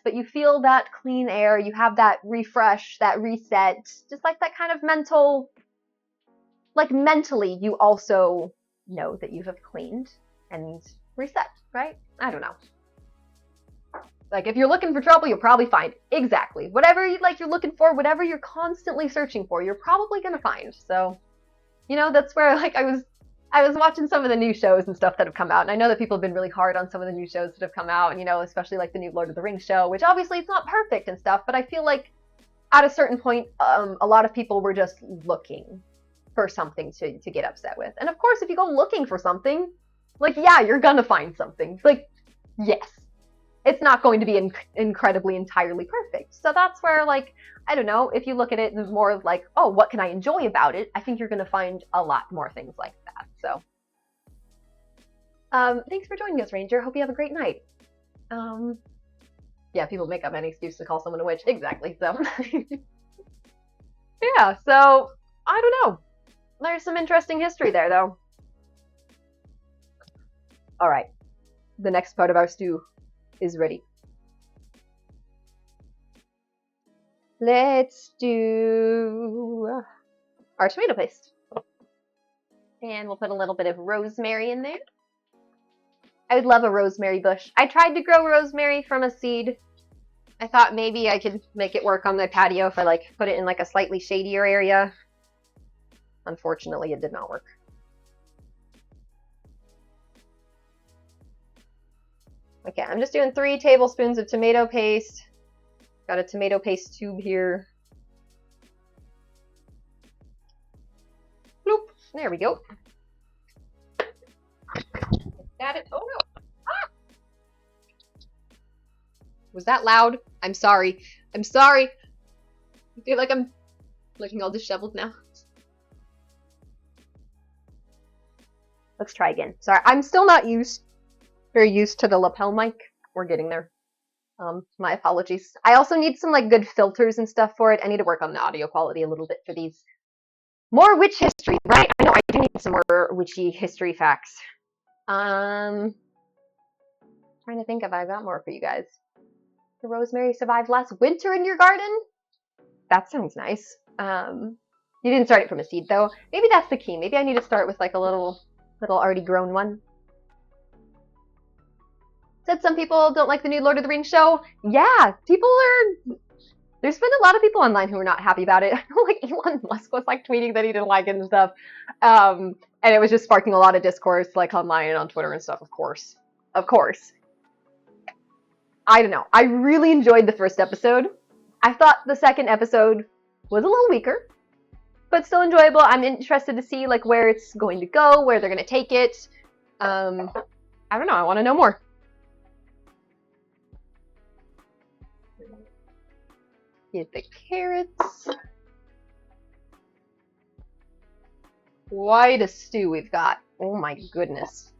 but you feel that clean air, you have that refresh, that reset, just like that kind of mentally, you also know that you have cleaned and reset, right? I don't know. Like if you're looking for trouble, you'll probably find it. Exactly. Whatever you're looking for, whatever you're constantly searching for, you're probably going to find. So, that's where like I was watching some of the new shows and stuff that have come out, and I know that people have been really hard on some of the new shows that have come out, and especially like the new Lord of the Rings show, which obviously it's not perfect and stuff, but I feel like at a certain point, a lot of people were just looking for something to get upset with. And of course, if you go looking for something, like, yeah, you're gonna find something. Like, yes. it's not going to be incredibly entirely perfect. So that's where, like, I don't know, if you look at it more of like, oh, what can I enjoy about it? I think you're going to find a lot more things like that. So thanks for joining us, Ranger. Hope you have a great night. Yeah, people make up any excuse to call someone a witch. Exactly. So yeah, so I don't know. There's some interesting history there, though. All right, the next part of our stew is ready. Let's do our tomato paste. And we'll put a little bit of rosemary in there. I would love a rosemary bush. I tried to grow rosemary from a seed. I thought maybe I could make it work on my patio if I like put it in like a slightly shadier area. Unfortunately, it did not work. Okay, I'm just doing 3 tablespoons of tomato paste. Got a tomato paste tube here. Bloop. There we go. Got it. Oh no. Ah! Was that loud? I'm sorry. I'm sorry. I feel like I'm looking all disheveled now. Let's try again. Sorry, I'm still not very used to the lapel mic. We're getting there. My apologies. I also need some like good filters and stuff for it. I need to work on the audio quality a little bit for these. More witch history, right? I know I do need some more witchy history facts. Trying to think if I got more for you guys. The rosemary survived last winter in your garden? That sounds nice. You didn't start it from a seed though. Maybe that's the key. Maybe I need to start with like a little already grown one. Said some people don't like the new Lord of the Rings show. Yeah, there's been a lot of people online who are not happy about it. I know like Elon Musk was like tweeting that he didn't like it and stuff. And it was just sparking a lot of discourse like online and on Twitter and stuff, of course. Of course. I don't know. I really enjoyed the first episode. I thought the second episode was a little weaker, but still enjoyable. I'm interested to see like where it's going to go, where they're going to take it. I don't know. I want to know more. Get the carrots. Quite a stew we've got. Oh my goodness.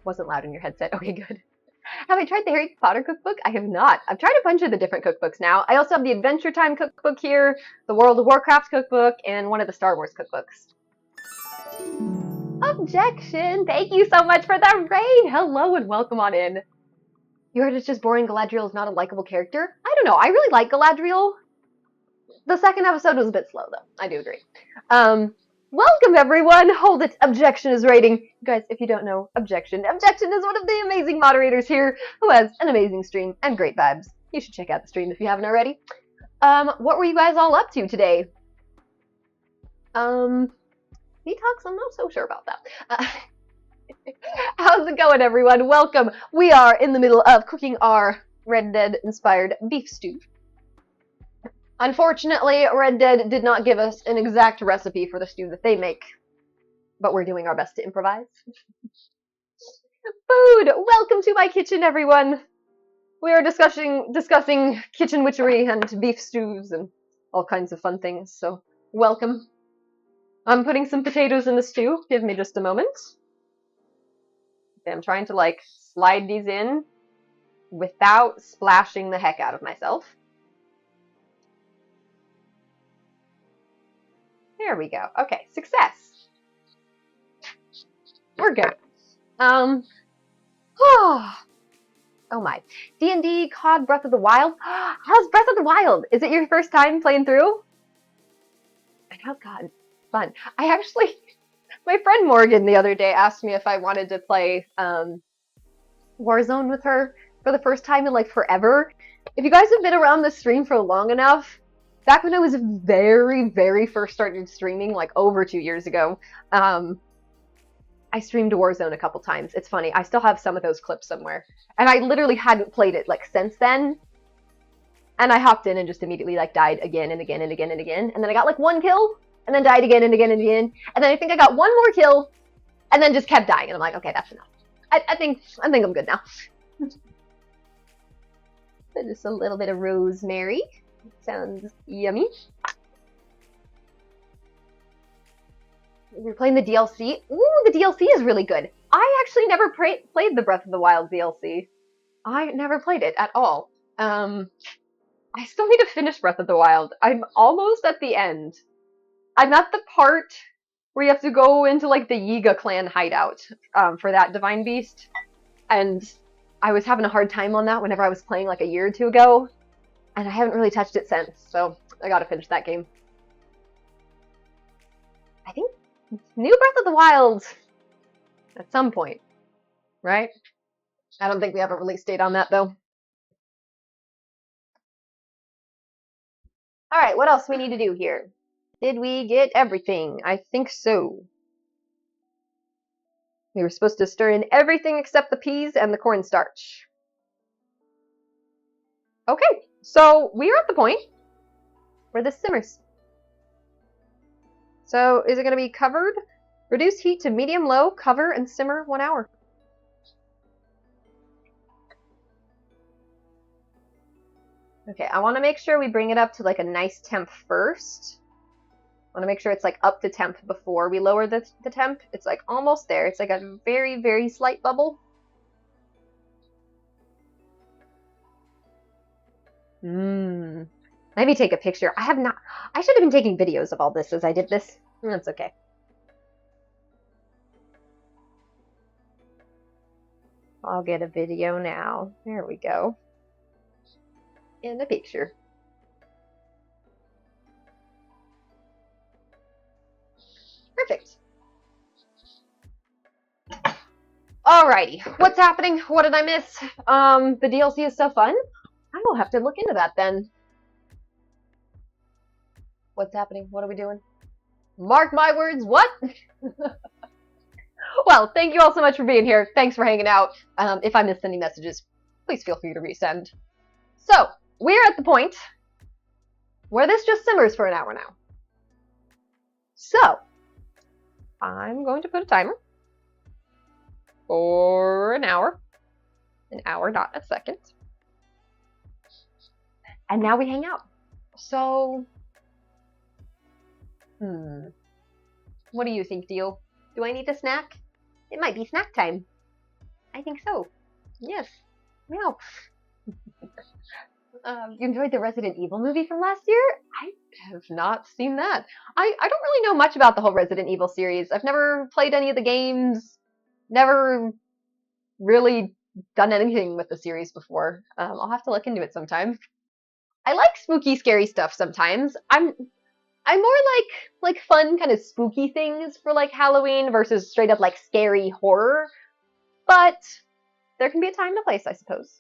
Wasn't loud in your headset. Okay, good. Have I tried the Harry Potter cookbook? I have not. I've tried a bunch of the different cookbooks now. I also have the Adventure Time cookbook here, the World of Warcraft cookbook, and one of the Star Wars cookbooks. Objection! Thank you so much for the raid! Hello and welcome on in. You heard it's just boring. Galadriel is not a likable character? I don't know. I really like Galadriel. The second episode was a bit slow, though. I do agree. Welcome, everyone. Hold it. Objection is raiding. You guys, if you don't know, Objection is one of the amazing moderators here who has an amazing stream and great vibes. You should check out the stream if you haven't already. What were you guys all up to today? Detox? I'm not so sure about that. How's it going, everyone? Welcome. We are in the middle of cooking our Red Dead inspired beef stew. Unfortunately, Red Dead did not give us an exact recipe for the stew that they make, but we're doing our best to improvise. Food! Welcome to my kitchen, everyone. We are discussing kitchen witchery and beef stews and all kinds of fun things, so welcome. I'm putting some potatoes in the stew. Give me just a moment. I'm trying to like slide these in without splashing the heck out of myself. There we go. Okay, success. We're good. Oh my. D&D COD Breath of the Wild. How's Breath of the Wild? Is it your first time playing through? I know, God, fun. My friend Morgan the other day asked me if I wanted to play Warzone with her for the first time in like forever. If you guys have been around the stream for long enough, back when I was very, very first started streaming, like over 2 years ago, I streamed Warzone a couple times. It's funny. I still have some of those clips somewhere. And I literally hadn't played it like since then. And I hopped in and just immediately like died again and again and again and again. And then I got like 1 kill. And then died again and again and again. And then I think I got 1 more kill. And then just kept dying. And I'm like, okay, that's enough. I think I'm good now. Just a little bit of rosemary. Sounds yummy. We're playing the DLC. Ooh, the DLC is really good. I actually never played the Breath of the Wild DLC. I never played it at all. I still need to finish Breath of the Wild. I'm almost at the end. I'm at the part where you have to go into like the Yiga clan hideout for that divine beast, and I was having a hard time on that whenever I was playing like a year or two ago, and I haven't really touched it since. So I gotta finish that game. I think new Breath of the Wild at some point, right? I don't think we have a release date on that though. All right, what else we need to do here? Did we get everything? I think so. We were supposed to stir in everything except the peas and the cornstarch. Okay, so we are at the point where this simmers. So is it going to be covered? Reduce heat to medium-low, cover, and simmer 1 hour. Okay, I want to make sure we bring it up to like a nice temp first. I want to make sure it's like up to temp before we lower the temp. It's like almost there. It's like a very, very slight bubble. Maybe take a picture. I should have been taking videos of all this as I did this. That's okay. I'll get a video now. There we go. And a picture. Perfect. Alrighty, what's happening? What did I miss? The DLC is so fun. I will have to look into that then. What's happening? What are we doing? Mark my words, what? Well, thank you all so much for being here. Thanks for hanging out. If I missed any messages, please feel free to resend. So, we're at the point where this just simmers for an hour now. So, I'm going to put a timer for an hour, not a second. And now we hang out. So, what do you think, Dio? Do I need a snack? It might be snack time. I think so. Yes. Meow. You enjoyed the Resident Evil movie from last year? I have not seen that. I don't really know much about the whole Resident Evil series. I've never played any of the games. Never really done anything with the series before. I'll have to look into it sometime. I like spooky, scary stuff sometimes. I'm more like fun kind of spooky things for like Halloween versus straight up like scary horror. But there can be a time and a place, I suppose.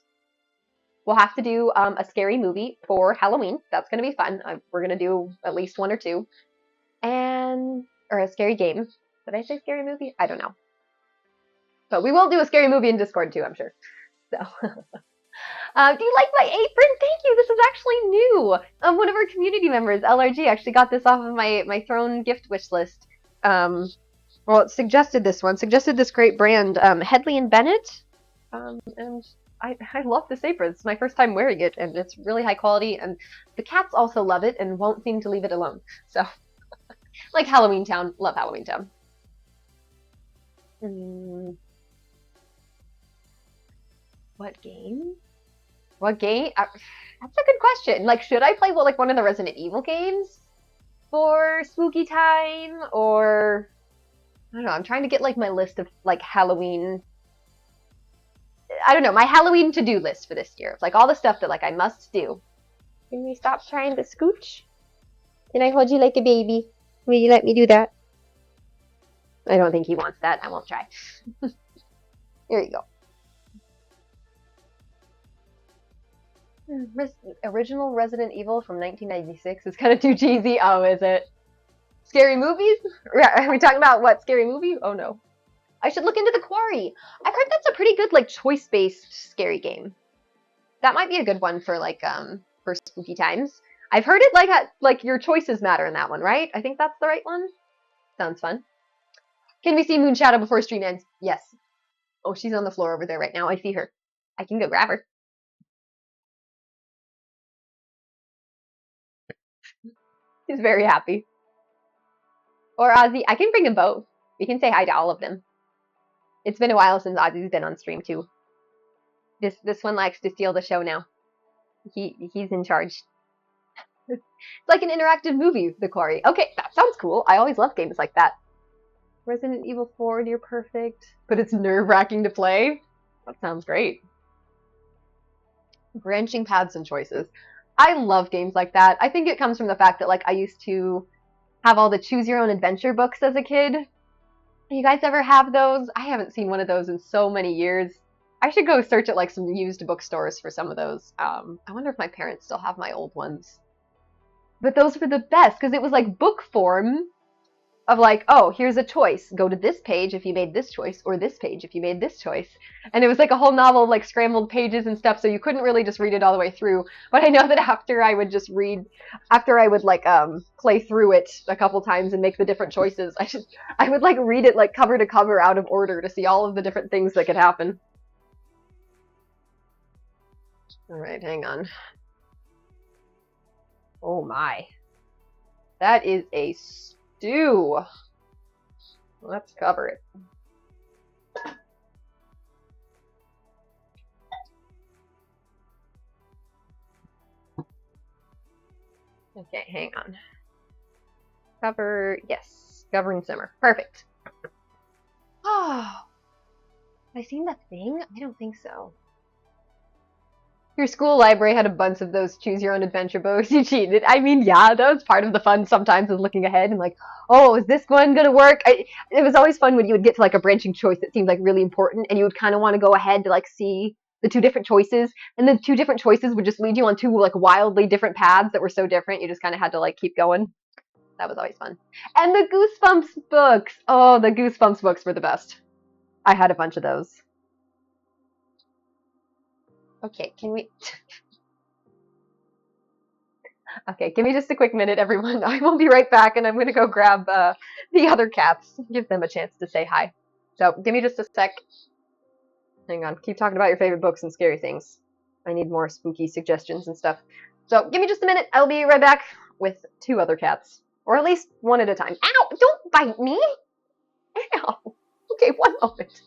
We'll have to do a scary movie for Halloween. That's going to be fun. We're going to do at least one or two. Or a scary game. Did I say scary movie? I don't know. But we will do a scary movie in Discord too, I'm sure. So, do you like my apron? Thank you. This is actually new. One of our community members, LRG, actually got this off of my Throne gift wish list. Well, it suggested this one. Suggested this great brand, Headley and Bennett. And I love this apron. It's my first time wearing it, and it's really high quality. And the cats also love it and won't seem to leave it alone. So, like Halloween Town. Love Halloween Town. What game? What game? That's a good question. Like, should I play one of the Resident Evil games for spooky time, or I don't know. I'm trying to get like my list of like Halloween. I don't know, my Halloween to-do list for this year. It's like all the stuff that like I must do. Can you stop trying to scooch? Can I hold you like a baby? Will you let me do that? I don't think he wants that. I won't try. Here you go. Original Resident Evil from 1996 is kind of too cheesy. Oh, is it? Scary movies? Are we talking about what? Scary movie? Oh no. I should look into The Quarry. I've heard that's a pretty good like choice-based scary game. That might be a good one for like for spooky times. I've heard it like your choices matter in that one, right? I think that's the right one. Sounds fun. Can we see Moonshadow before stream ends? Yes. Oh, she's on the floor over there right now. I see her. I can go grab her. She's very happy. Or Ozzy, I can bring them both. We can say hi to all of them. It's been a while since Ozzy's been on stream too. This one likes to steal the show now. He's in charge. It's like an interactive movie, the quarry. Okay, that sounds cool. I always love games like that. Resident Evil 4 near perfect, but it's nerve-wracking to play. That sounds great. Branching paths and choices. I love games like that. I think it comes from the fact that like I used to have all the choose your own adventure books as a kid. You guys ever have those? I haven't seen one of those in so many years. I should go search at like some used bookstores for some of those. I wonder if my parents still have my old ones. But those were the best because it was like book form of like, oh, here's a choice. Go to this page if you made this choice, or this page if you made this choice. And it was like a whole novel of like scrambled pages and stuff, so you couldn't really just read it all the way through. But I know that after I would like play through it a couple times and make the different choices, I would like read it like cover to cover out of order to see all of the different things that could happen. All right, hang on. Oh my. That is a stew. Let's cover it. Okay, hang on. Cover, yes. Cover and simmer. Perfect. Oh. Have I seen that thing? I don't think so. Your school library had a bunch of those choose your own adventure books. You cheated. I mean, yeah, that was part of the fun sometimes is looking ahead and like, oh, is this one gonna work? It was always fun when you would get to like a branching choice that seemed like really important and you would kind of want to go ahead to like see the two different choices, and the two different choices would just lead you on two like wildly different paths that were so different you just kind of had to like keep going. That was always fun. And the Goosebumps books. Oh, the Goosebumps books were the best. I had a bunch of those. Okay, can we... Okay, give me just a quick minute, everyone. I will be right back, and I'm going to go grab the other cats, give them a chance to say hi. So, give me just a sec. Hang on. Keep talking about your favorite books and scary things. I need more spooky suggestions and stuff. So, give me just a minute. I'll be right back with two other cats. Or at least one at a time. Ow! Don't bite me! Ow! Okay, one moment.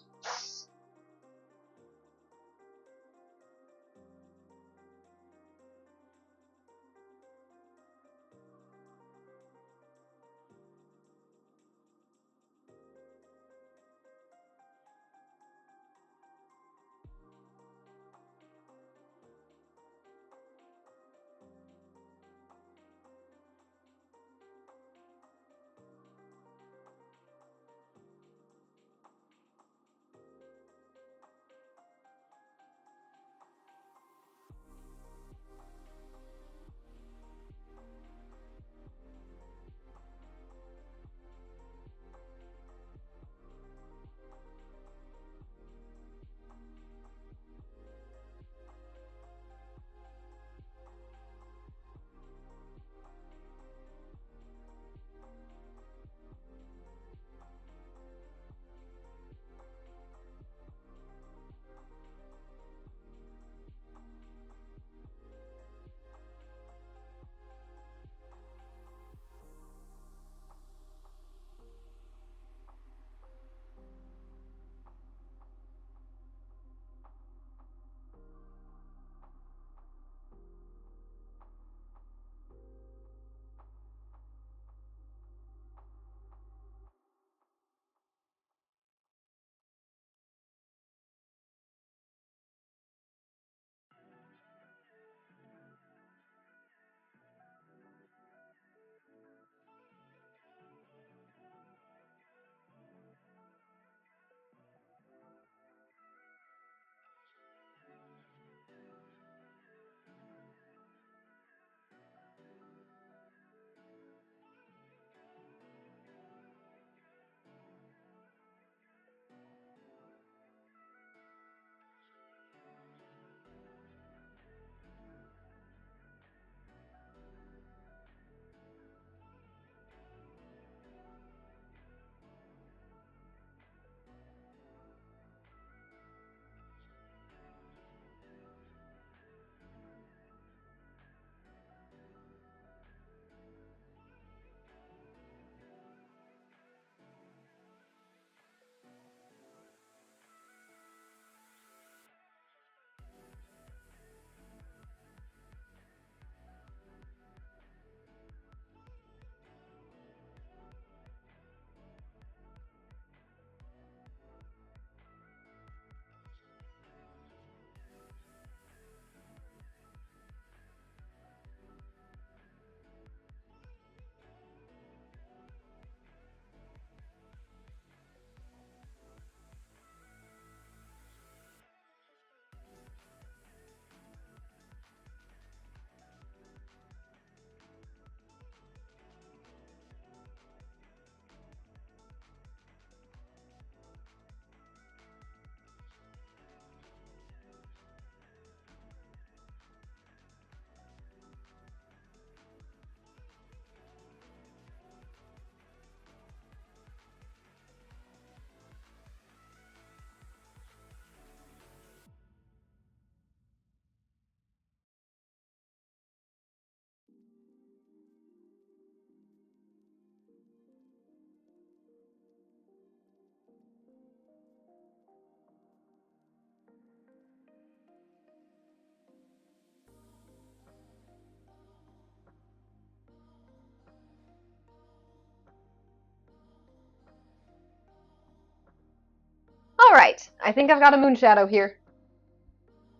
right, I think I've got a moon shadow here.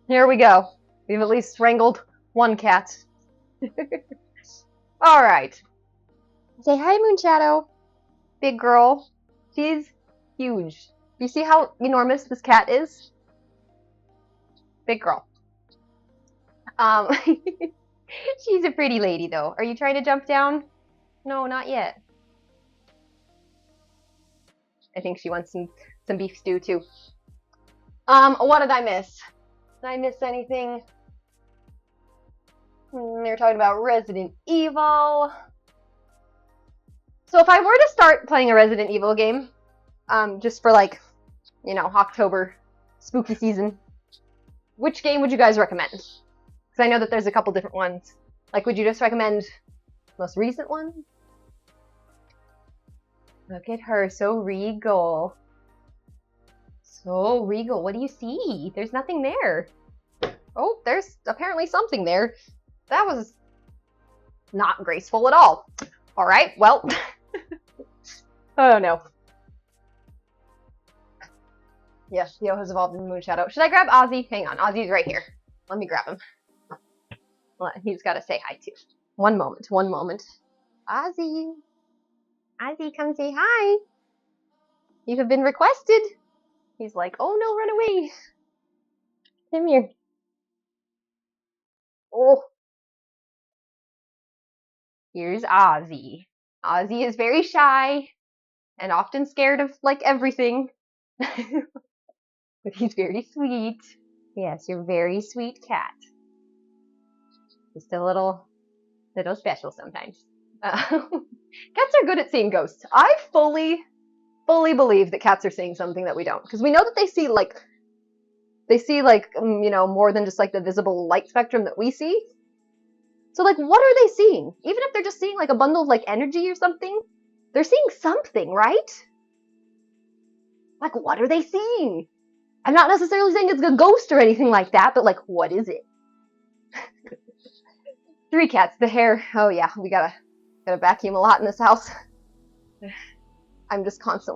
Here we go. We've at least wrangled one cat. All right. Say hi, moon shadow. Big girl. She's huge. You see how enormous this cat is? Big girl. She's a pretty lady, though. Are you trying to jump down? No, not yet. I think she wants some beef stew, too. What did I miss? Did I miss anything? They were talking about Resident Evil. So if I were to start playing a Resident Evil game, just for like, October spooky season, which game would you guys recommend? Because I know that there's a couple different ones. Like, would you just recommend the most recent one? Look at her, so regal. So regal. What do you see? There's nothing there. Oh, there's apparently something there. That was not graceful at all. All right, well. Oh no. Yes, Theo has evolved into Moon Shadow. Should I grab Ozzy? Hang on, Ozzy's right here. Let me grab him. Well, he's got to say hi too. One moment. Ozzy. Ozzy, come say hi. You have been requested. He's like, oh no, run away. Come here. Oh. Here's Ozzy. Ozzy is very shy and often scared of like everything. But he's very sweet. Yes, you're a very sweet cat. Just a little special sometimes. Cats are good at seeing ghosts. I fully believe that cats are seeing something that we don't, because we know that they see more than just like the visible light spectrum that we see. So like, what are they seeing? Even if they're just seeing like a bundle of like energy or something, they're seeing something, right? Like, what are they seeing? I'm not necessarily saying it's a ghost or anything like that, but like, what is it? 3 cats. The hair. Oh yeah, we gotta vacuum a lot in this house. I'm just constantly